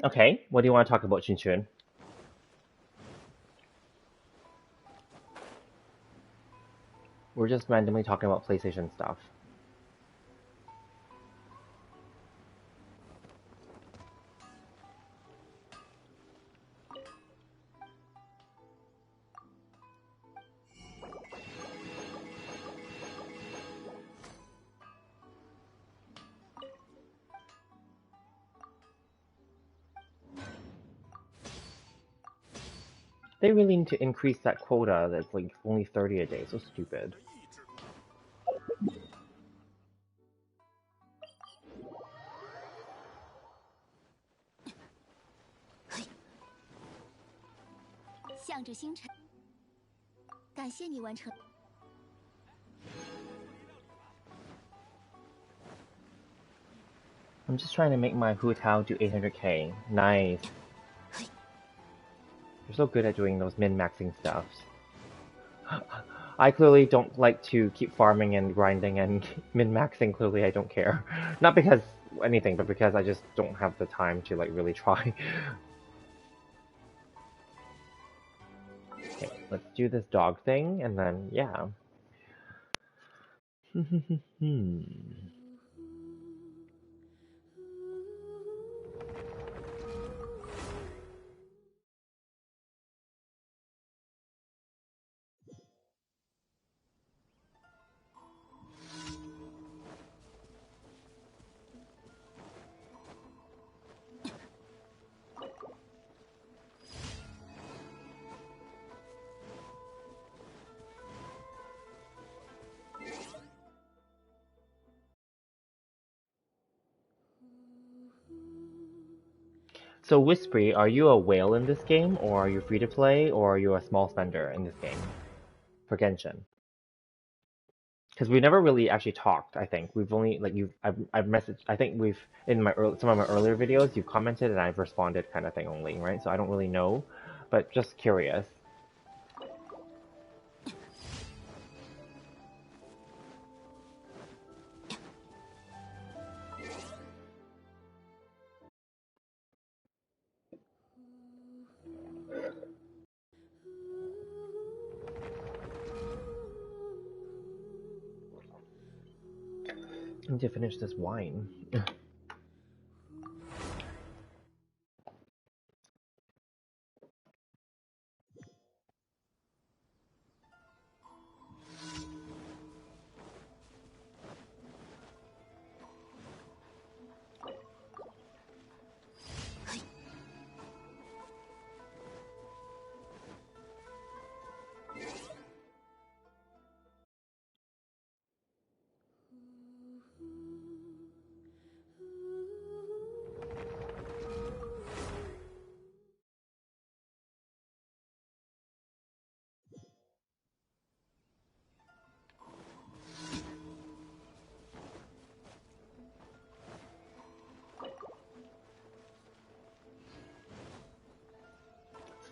Okay. What do you want to talk about, Chun? We're just randomly talking about PlayStation stuff. They really need to increase that quota that's like only 30 a day. So stupid. I'm just trying to make my Hu Tao do 800k. Nice. You're so good at doing those min-maxing stuff. I clearly don't like to keep farming and grinding and min-maxing. Clearly, I don't care. Not because anything, but because I just don't have the time to like really try. Okay, let's do this dog thing, and then yeah. So Whispery, are you a whale in this game, or are you free to play, or are you a small spender in this game for Genshin? Because we never really actually talked. I think we've only like I've messaged. I think we've in my some of my earlier videos you've commented and I've responded kind of thing only, right? So I don't really know, but just curious. I need to finish this wine.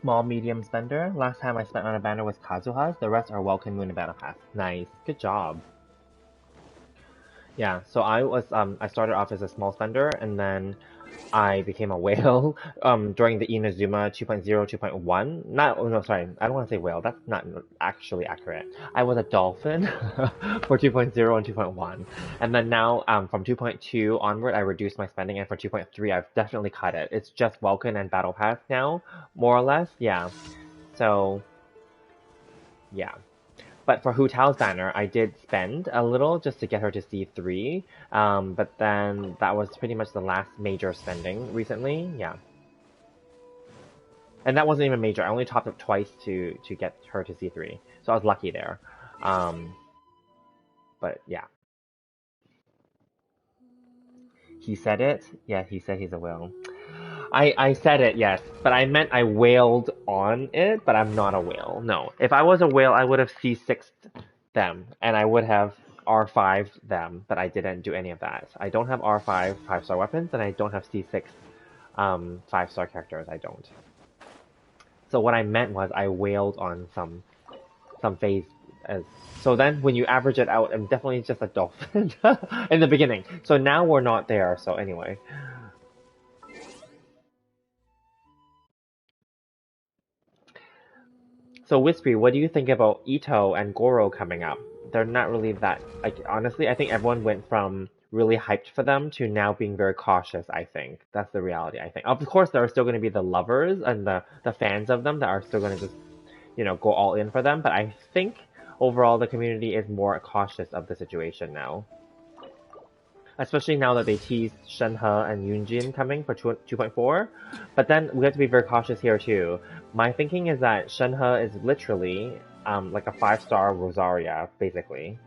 Small, medium spender. Last time I spent on a banner was Kazuha's. The rest are Welcome Moon and Battle Pass. Nice. Good job. Yeah, so I started off as a small spender and then I became a whale during the Inazuma 2.0, 2.1. Not, oh no, sorry, I don't want to say whale. That's not actually accurate. I was a dolphin for 2.0 and 2.1. And then now from 2.2 onward, I reduced my spending, and for 2.3, I've definitely cut it. It's just Welkin and Battle Pass now, more or less. Yeah. So, yeah. But for Hu Tao's banner, I did spend a little just to get her to C3. But then that was pretty much the last major spending recently. Yeah. And that wasn't even major. I only topped up twice to get her to C3. So I was lucky there. Um, but yeah. He said it? Yeah, he said he's a whale. I said it, yes, but I meant I wailed on it, but I'm not a whale. No. If I was a whale, I would have C6'd them, and I would have R5 them, but I didn't do any of that. I don't have R5 5-star weapons, and I don't have C6 5-star characters. I don't. So what I meant was I wailed on some phase as so then when you average it out, I'm definitely just a dolphin in the beginning. So now we're not there, so anyway. So Wispy, what do you think about Ito and Goro coming up? They're not really that like honestly, I think everyone went from really hyped for them to now being very cautious, I think. That's the reality, I think. Of course there are still gonna be the lovers and the fans of them that are still gonna just, go all in for them, but I think overall the community is more cautious of the situation now. Especially now that they teased Shenhe and Yunjin coming for 2.4. But then we have to be very cautious here too. My thinking is that Shenhe is literally like a 5-star Rosaria, basically.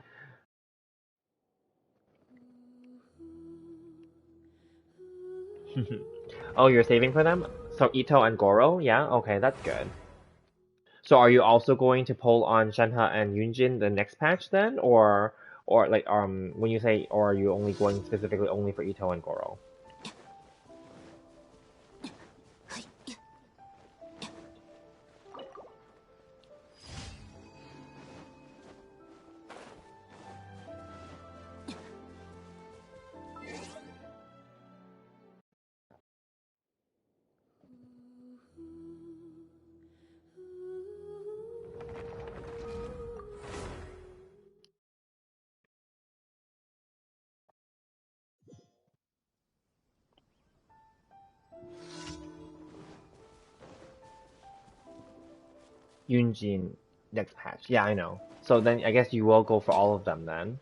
Oh, you're saving for them? So Ito and Goro? Yeah, okay, that's good. So are you also going to pull on Shenhe and Yunjin the next patch then? Or like when you say or are you only going specifically only for Ito and Goro? Yunjin next patch. Yeah, I know. So then I guess you will go for all of them then.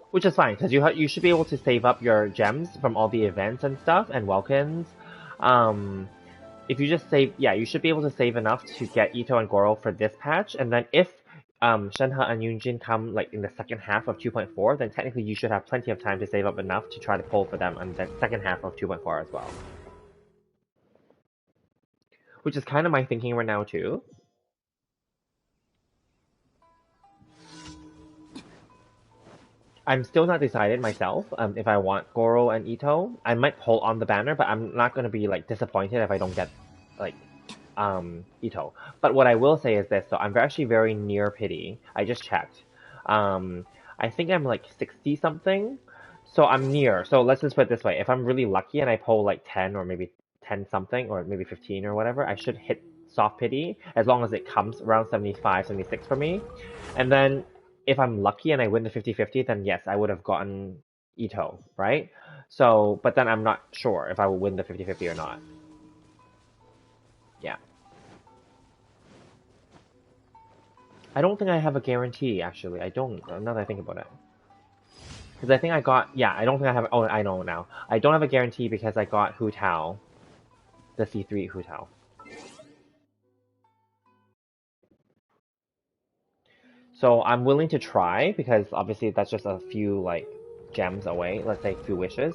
Which is fine, because you should be able to save up your gems from all the events and stuff, and Welkins. If you just save, yeah, you should be able to save enough to get Ito and Goro for this patch, and then if Shenhe and Yunjin come like in the second half of 2.4, then technically you should have plenty of time to save up enough to try to pull for them in the second half of 2.4 as well. Which is kind of my thinking right now too. I'm still not decided myself if I want Goro and Ito. I might pull on the banner, but I'm not going to be like disappointed if I don't get like Ito. But what I will say is this, so I'm actually very near pity. I just checked. I think I'm like 60 something. So I'm near. So let's just put it this way. If I'm really lucky and I pull like 10 or maybe 10 something or maybe 15 or whatever, I should hit soft pity as long as it comes around 75, 76 for me. And then if I'm lucky and I win the 50-50, then yes, I would have gotten Ito, right? So, but then I'm not sure if I will win the 50-50 or not. Yeah. I don't think I have a guarantee, actually. I don't, now that I think about it. Because I think I got, yeah, I don't think I have, oh, I know now. I don't have a guarantee because I got Hu Tao, the C3 Hu Tao. So I'm willing to try because obviously that's just a few like gems away, let's say a few wishes.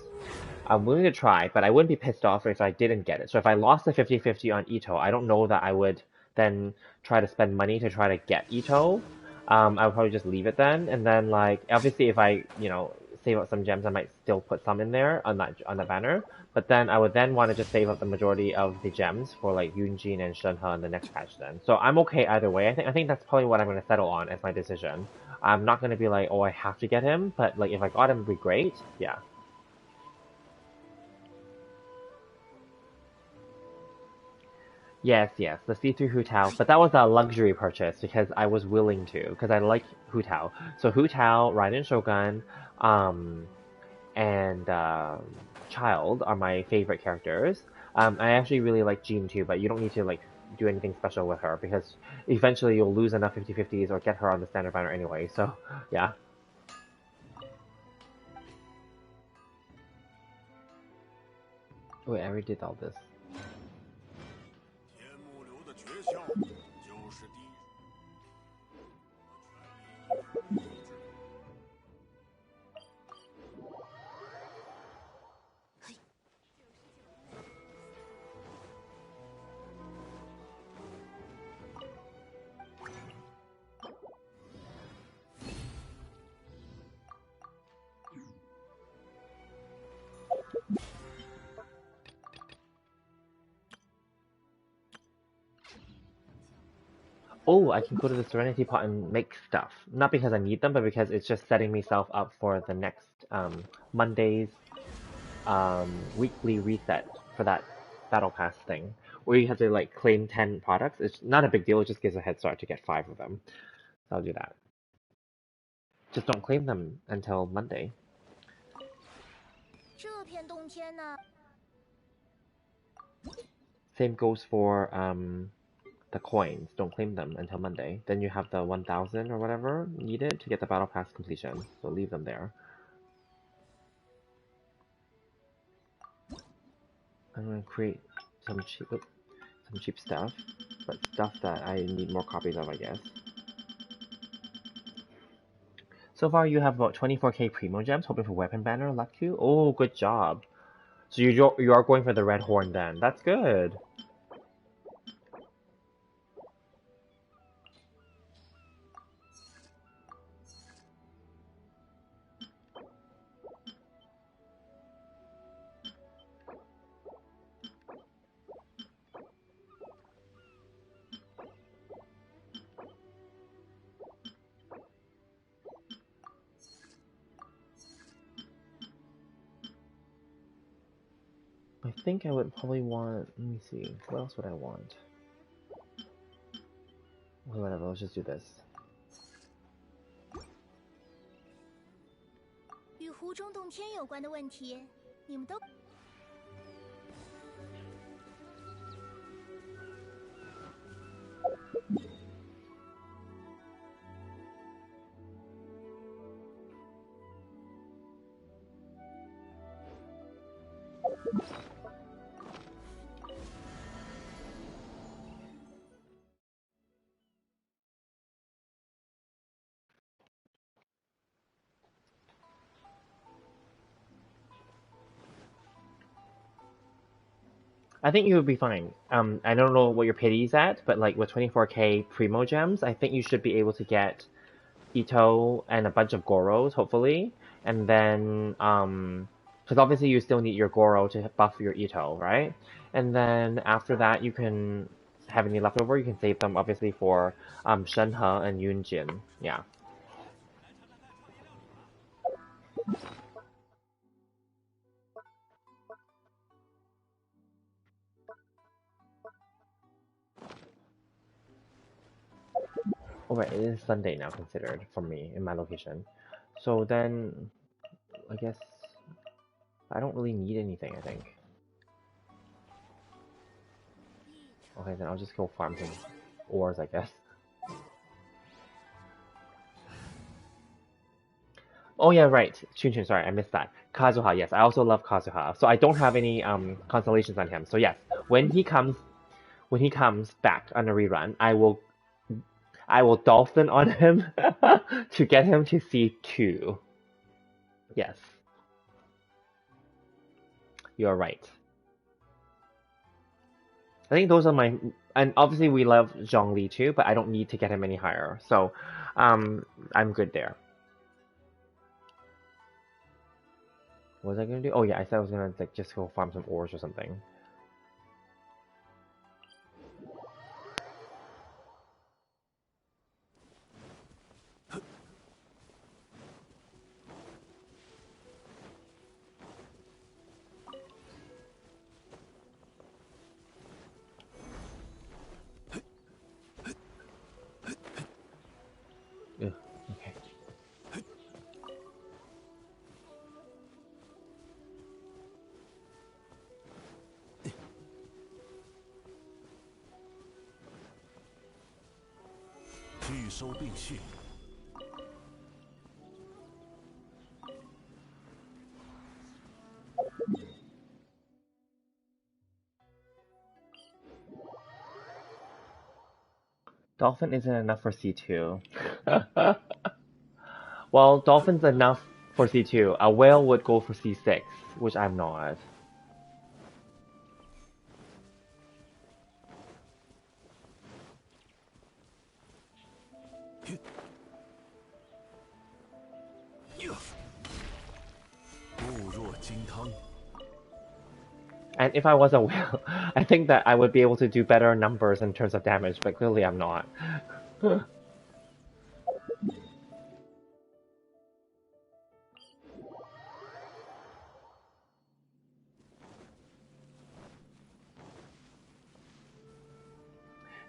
I'm willing to try, but I wouldn't be pissed off if I didn't get it. So if I lost the 50-50 on Ito, I don't know that I would then try to spend money to try to get Ito. I would probably just leave it then, and then like obviously if I save up some gems, I might still put some in there on that banner. But then I would then want to just save up the majority of the gems for like Yunjin and Shenhe in the next patch then. So I'm okay either way. I think that's probably what I'm going to settle on as my decision. I'm not gonna be like, oh, I have to get him, but like if I got him, it'd be great. Yeah. Yes, yes, the see-through Hu Tao, but that was a luxury purchase because I was willing to, because I like Hu Tao. So Hu Tao, Raiden Shogun, um, and Child are my favorite characters. I actually really like Jean too, but you don't need to like do anything special with her because eventually you'll lose enough 50/50s or get her on the standard banner anyway. So yeah. Wait, I already did all this. Oh, I can go to the Serenity Pot and make stuff. Not because I need them, but because it's just setting myself up for the next Monday's weekly reset for that Battle Pass thing, where you have to like claim 10 products. It's not a big deal, it just gives a head start to get 5 of them. So I'll do that. Just don't claim them until Monday. Same goes for the coins. Don't claim them until Monday. Then you have the 1,000 or whatever needed to get the Battle Pass completion. So leave them there. I'm gonna create some cheap stuff, but stuff that I need more copies of, I guess. So far, you have about 24k Primo Gems, hoping for Weapon Banner, Luck-Q. Oh, good job. So you are going for the Red Horn then. That's good. I think I would probably want, let me see, what else would I want? Okay, whatever, let's just do this. I think you would be fine. I don't know what your pity is at, but like with 24k Primo Gems, I think you should be able to get Ito and a bunch of Goros, hopefully. And then, because obviously you still need your Goro to buff your Ito, right? And then after that, you can have any leftover, you can save them obviously for Shenhe and Yunjin. Yeah. Oh, right, it is Sunday now considered for me in my location. So then, I guess I don't really need anything, I think. Okay, then I'll just go farm some ores, I guess. Oh yeah, right. Chun, sorry, I missed that. Kazuha, yes, I also love Kazuha. So I don't have any constellations on him. So yes, when he comes back on a rerun, I will dolphin on him to get him to C2. Yes, you're right. I think those are my, and obviously we love Zhongli too, but I don't need to get him any higher. So I'm good there. What was I gonna do? Oh yeah, I said I was gonna like just go farm some ores or something. Dolphin isn't enough for C2. Well, dolphin's enough for C2. A whale would go for C6, which I'm not. And if I was a whale, I think that I would be able to do better numbers in terms of damage, but clearly I'm not.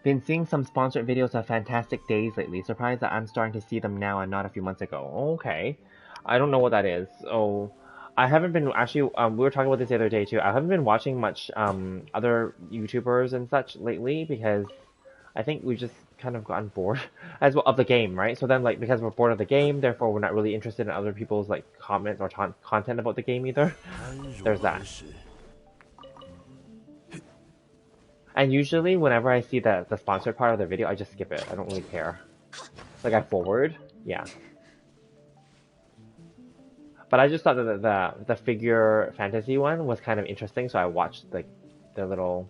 Been seeing some sponsored videos of Fantastic Days lately. Surprised that I'm starting to see them now and not a few months ago. Okay. I don't know what that is. Oh, I haven't been actually, we were talking about this the other day too. I haven't been watching much other YouTubers and such lately because I think we've just kind of gotten bored as well of the game, right? So then like because we're bored of the game, therefore we're not really interested in other people's like comments or content about the game either. There's that. And usually whenever I see the sponsored part of the video, I just skip it. I don't really care. Like I forward, yeah. But I just thought that the figure fantasy one was kind of interesting, so I watched like the little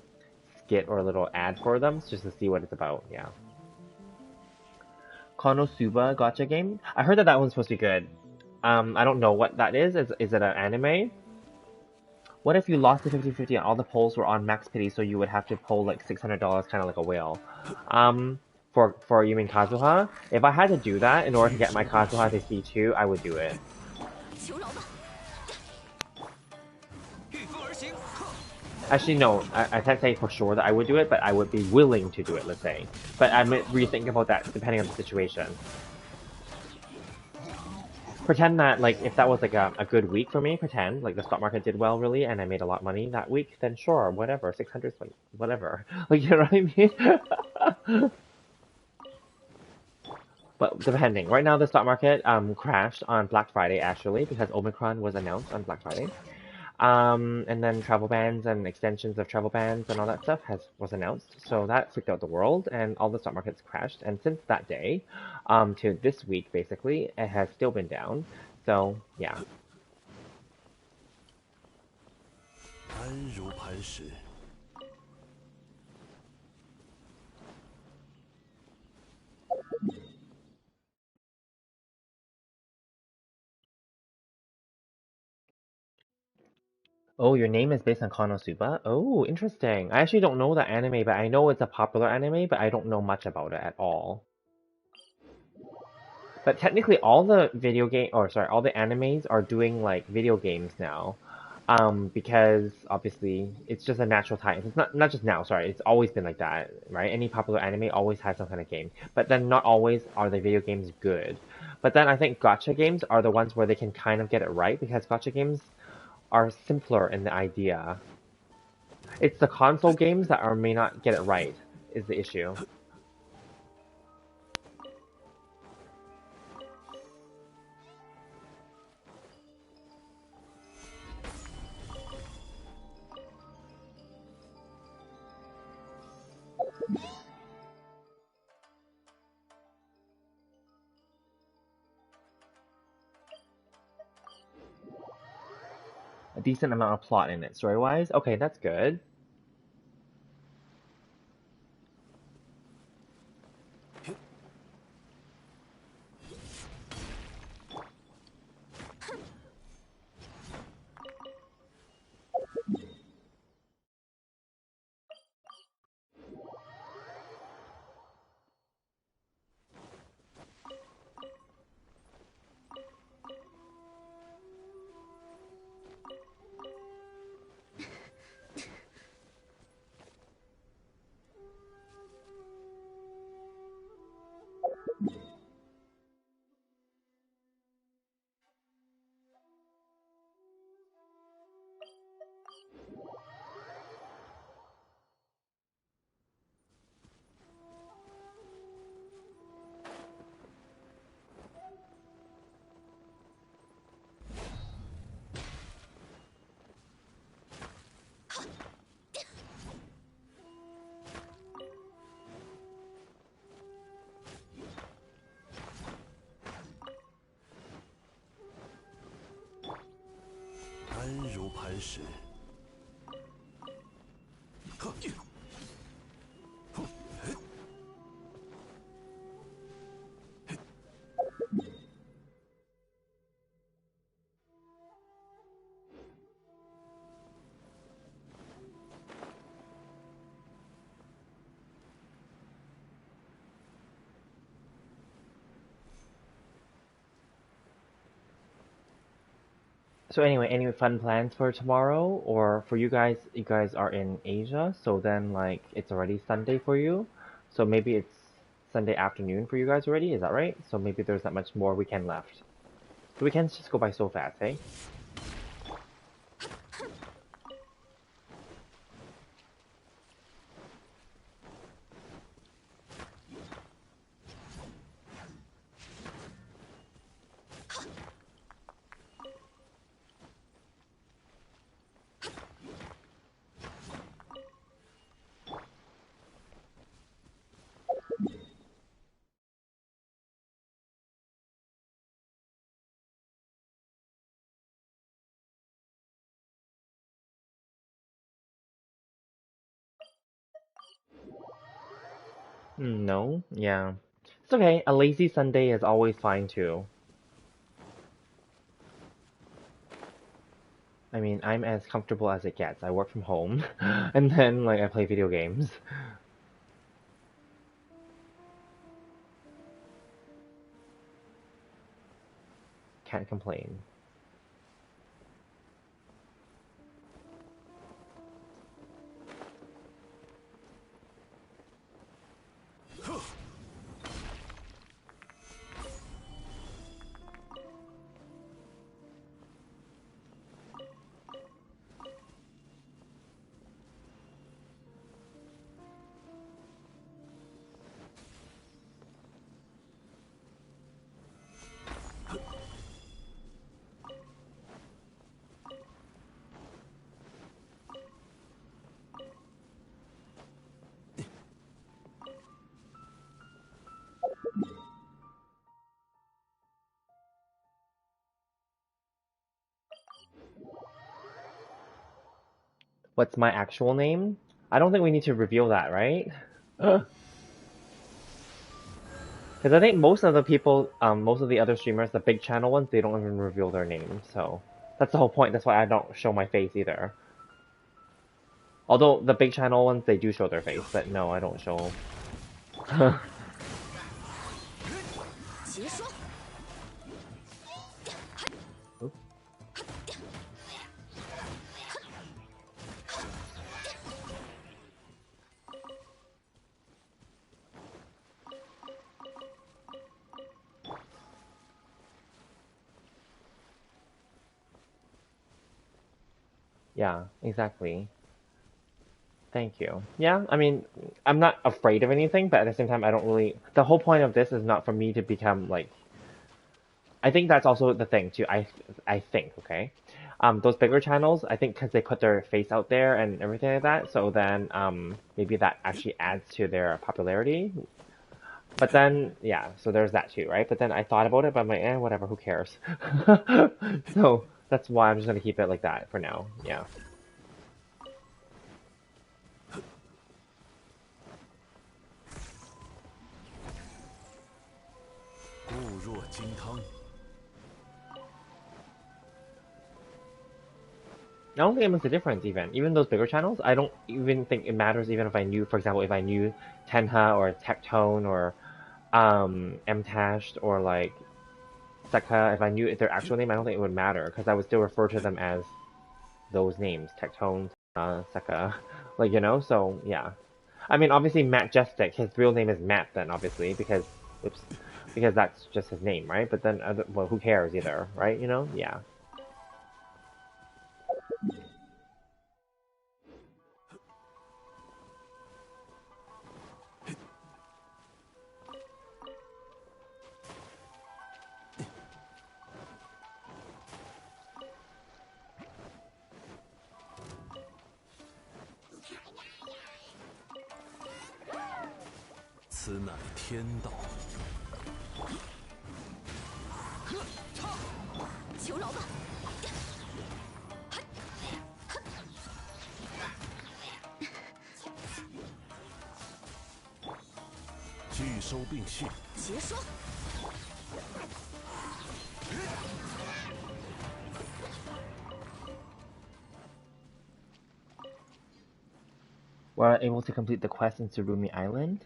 skit or little ad for them just to see what it's about. Yeah. Konosuba Gotcha game. I heard that that one's supposed to be good. I don't know what that is. Is it an anime? What if you lost to 50-50 and all the polls were on max pity, so you would have to poll like $600, kind of like a whale? For you mean Kazuha? If I had to do that in order to get my Kazuha to C2, I would do it. Actually, no, I can't say for sure that I would do it, but I would be willing to do it, let's say. But I might rethink about that depending on the situation. Pretend that, like, if that was like a good week for me, pretend, like the stock market did well really and I made a lot of money that week, then sure, whatever, 600 is like, whatever. Like, you know what I mean? But depending. Right now the stock market crashed on Black Friday actually because Omicron was announced on Black Friday. And then travel bans and extensions of travel bans and all that stuff was announced. So that freaked out the world and all the stock markets crashed. And since that day, to this week basically, it has still been down. So yeah. Oh, your name is based on Konosuba? Oh, interesting. I actually don't know the anime, but I know it's a popular anime, but I don't know much about it at all. But technically all the video game, or sorry, all the animes are doing like video games now. Because obviously it's just a natural time. It's not just now, sorry, it's always been like that, right? Any popular anime always has some kind of game. But then not always are the video games good. But then I think gacha games are the ones where they can kind of get it right because gacha games are simpler in the idea. It's the console games that are may not get it right is the issue. A decent amount of plot in it, story-wise. Okay, that's good. 时。So anyway, any fun plans for tomorrow? Or for you guys are in Asia, so then like it's already Sunday for you. So maybe it's Sunday afternoon for you guys already, is that right? So maybe there's not much more weekend left. The weekends just go by so fast, hey? No? Yeah. It's okay. A lazy Sunday is always fine too. I mean, I'm as comfortable as it gets. I work from home, and then like I play video games. Can't complain. What's my actual name? I don't think we need to reveal that, right? Because I think most of the people, most of the other streamers, the big channel ones, they don't even reveal their names. So that's the whole point. That's why I don't show my face either. Although the big channel ones, they do show their face, but no, I don't show. Yeah, exactly. Thank you. Yeah, I mean, I'm not afraid of anything, but at the same time, I don't really. The whole point of this is not for me to become like. I think that's also the thing too. I think, okay, those bigger channels, I think because they put their face out there and everything like that, so then maybe that actually adds to their popularity. But then yeah, so there's that too, right? But then I thought about it, but I'm like, whatever, who cares? So that's why I'm just gonna keep it like that for now. Yeah. 固若金汤。I don't think it makes a difference even. Even those bigger channels, I don't even think it matters even if I knew, for example, if I knew Tenha or Tectone or Mtashed or like Seka, if I knew their actual name, I don't think it would matter because I would still refer to them as those names, Tectone, Seka, like So yeah, I mean obviously Matt Jestik, his real name is Matt then obviously because, oops, because that's just his name, right? But then well, who cares either, right? Yeah. 此乃天道。求饶吧！拒收并蓄，结束。Were able to complete the quest in Surumi Island?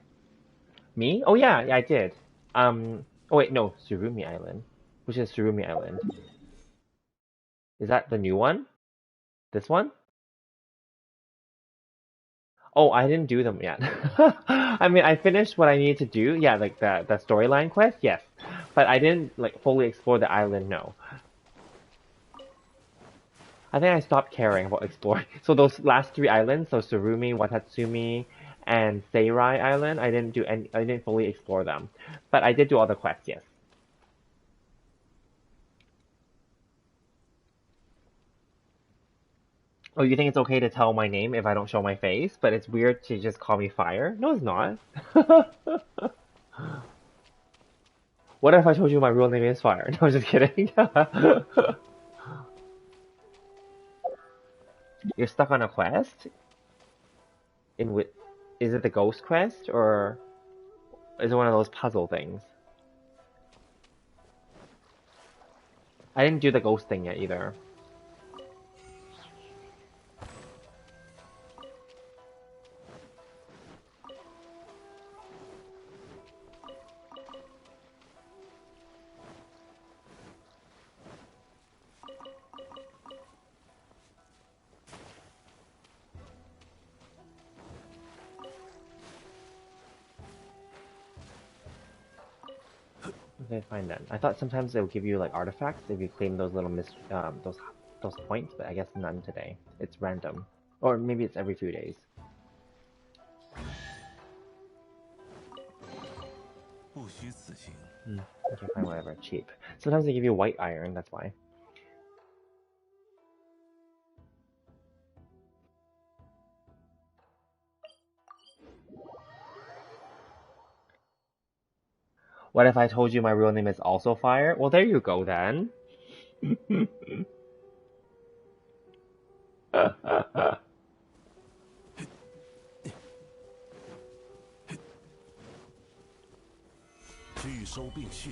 Me? Oh yeah, I did. Oh wait, no, Surumi Island. Which is Surumi Island? Is that the new one? This one? Oh, I didn't do them yet. I mean, I finished what I needed to do. Yeah, like the storyline quest, yes. But I didn't like fully explore the island, no. I think I stopped caring about exploring. So those last three islands, so Surumi, Watatsumi, and Seirai Island, I didn't fully explore them. But I did do all the quests, yes. Oh, you think it's okay to tell my name if I don't show my face, but it's weird to just call me Fire? No, it's not. What if I told you my real name is Fire? No, I'm just kidding. You're stuck on a quest? In which, is it the ghost quest or is it one of those puzzle things? I didn't do the ghost thing yet either. Okay, fine then. I thought sometimes they would give you like artifacts if you claim those little those points, but I guess none today. It's random, or maybe it's every few days. 不虚此行。Okay, fine, whatever. Cheap. Sometimes they give you white iron. That's why. What if I told you my real name is also Fire? Well, there you go then. 拒收并蓄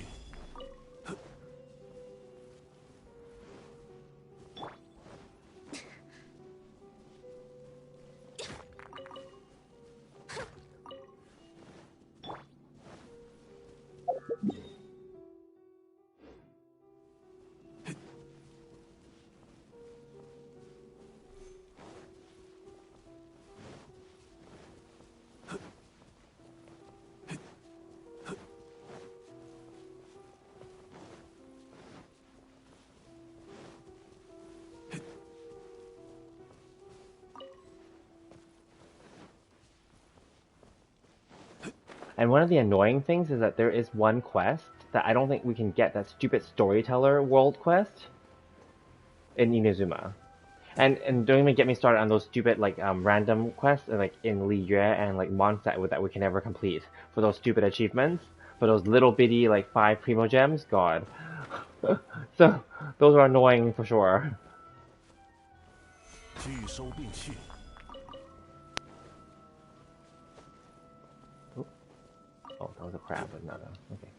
，And one of the annoying things is that there is one quest that I don't think we can get, that stupid storyteller world quest in Inazuma. And don't even get me started on those stupid like random quests like in Liyue and like Mondstadt that we can never complete for those stupid achievements, for those little bitty like 5 primo gems. God, so those are annoying for sure. 拒收并蓄， Oh, that was a crab, but not a okay.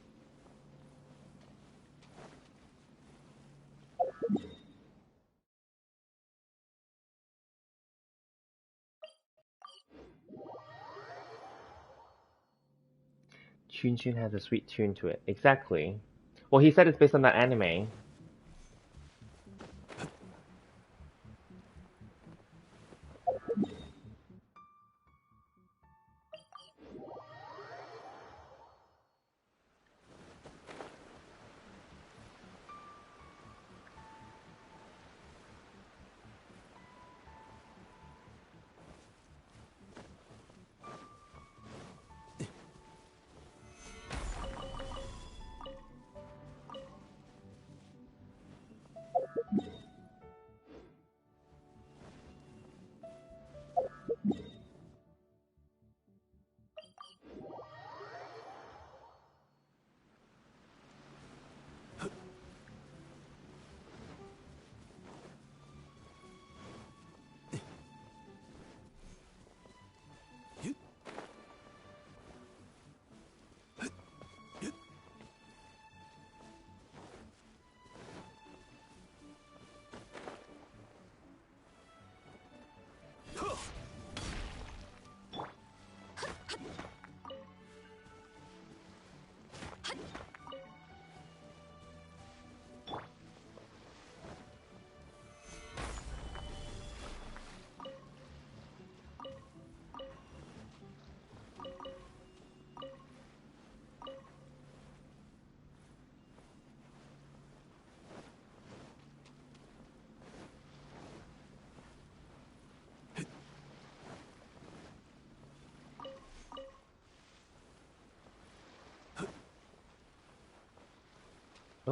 Chun Chun has a sweet tune to it. Exactly. Well, he said it's based on that anime.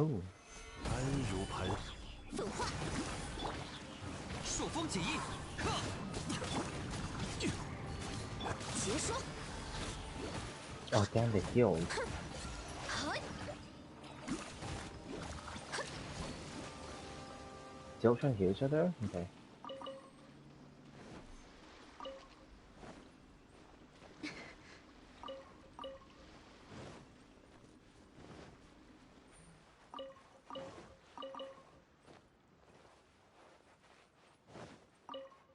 Oh. 安如磐石。粉化，朔风起义，克，结霜， Oh, damn, they healed. 嗨， Still trying to heal each other? Okay.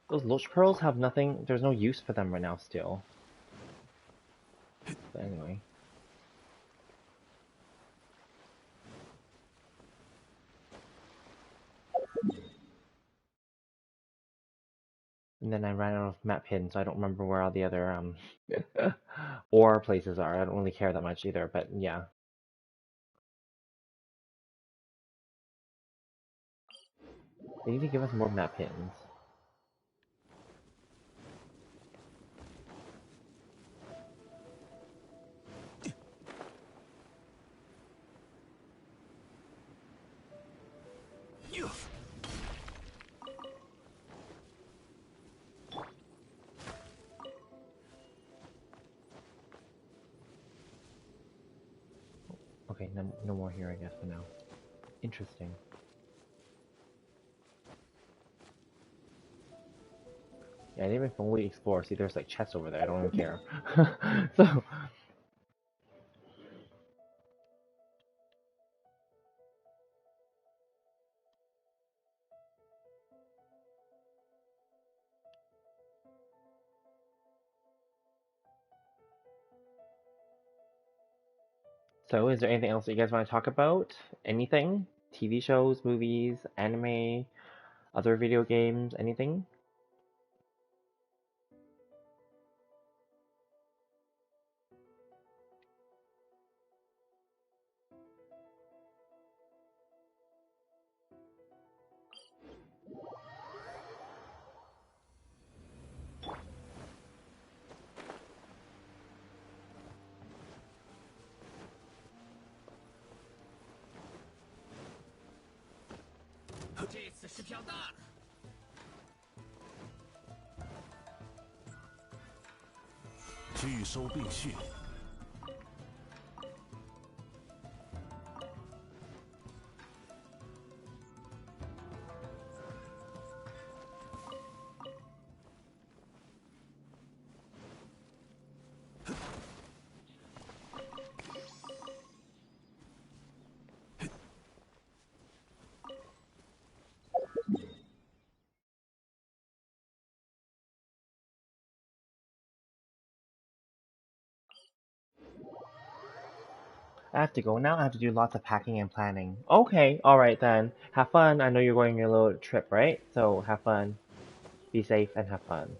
Those Loach Pearls have nothing, there's no use for them right now still. But anyway. And then I ran out of map pins, so I don't remember where all the other ore places are. I don't really care that much either, but yeah. They need to give us more map pins. Okay, no more here, I guess, for now. Interesting. Yeah, I didn't even fully explore. See, there's like chests over there. I don't even care. So, so is there anything else that you guys want to talk about? Anything? TV shows, movies, anime, other video games, anything?拒收并蓄。 I have to go now. I have to do lots of packing and planning. Okay, alright then. Have fun. I know you're going on your little trip, right? So have fun. Be safe and have fun.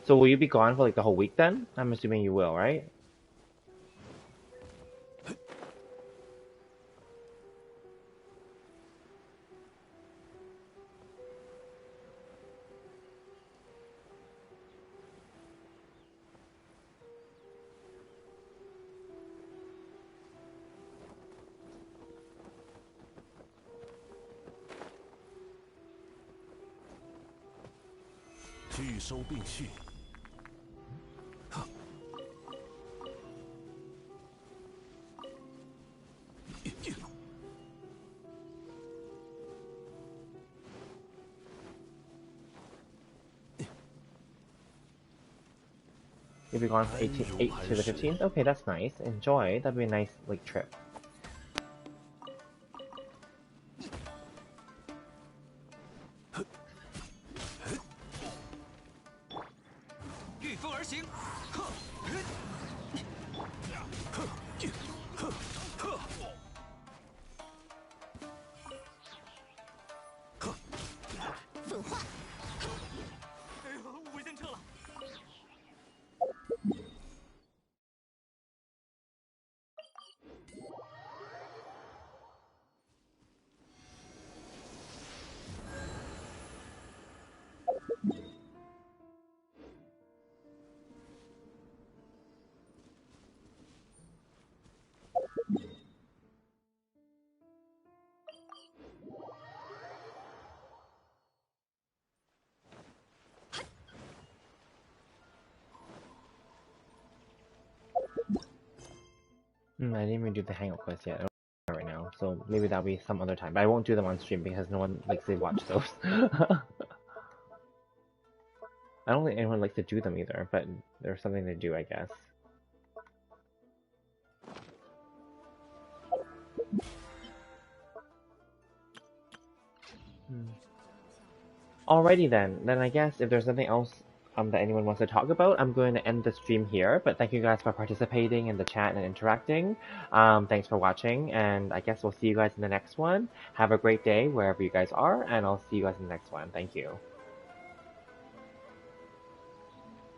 So will you be gone for like the whole week then? I'm assuming you will, right?拒收并蓄。 You'll be gone from 8th to the 15th? Okay, that's nice. Enjoy. That'd be a nice, like, trip. I didn't even do the hangout quest yet. I don't know right now, so maybe that'll be some other time. But I won't do them on stream because no one likes to watch those. I don't think anyone likes to do them either, but there's something to do, I guess. Alrighty then I guess if there's nothing else that anyone wants to talk about, I'm going to end the stream here. But thank you guys for participating in the chat and interacting. Thanks for watching, and I guess we'll see you guys in the next one. Have a great day wherever you guys are, and I'll see you guys in the next one. Thank you.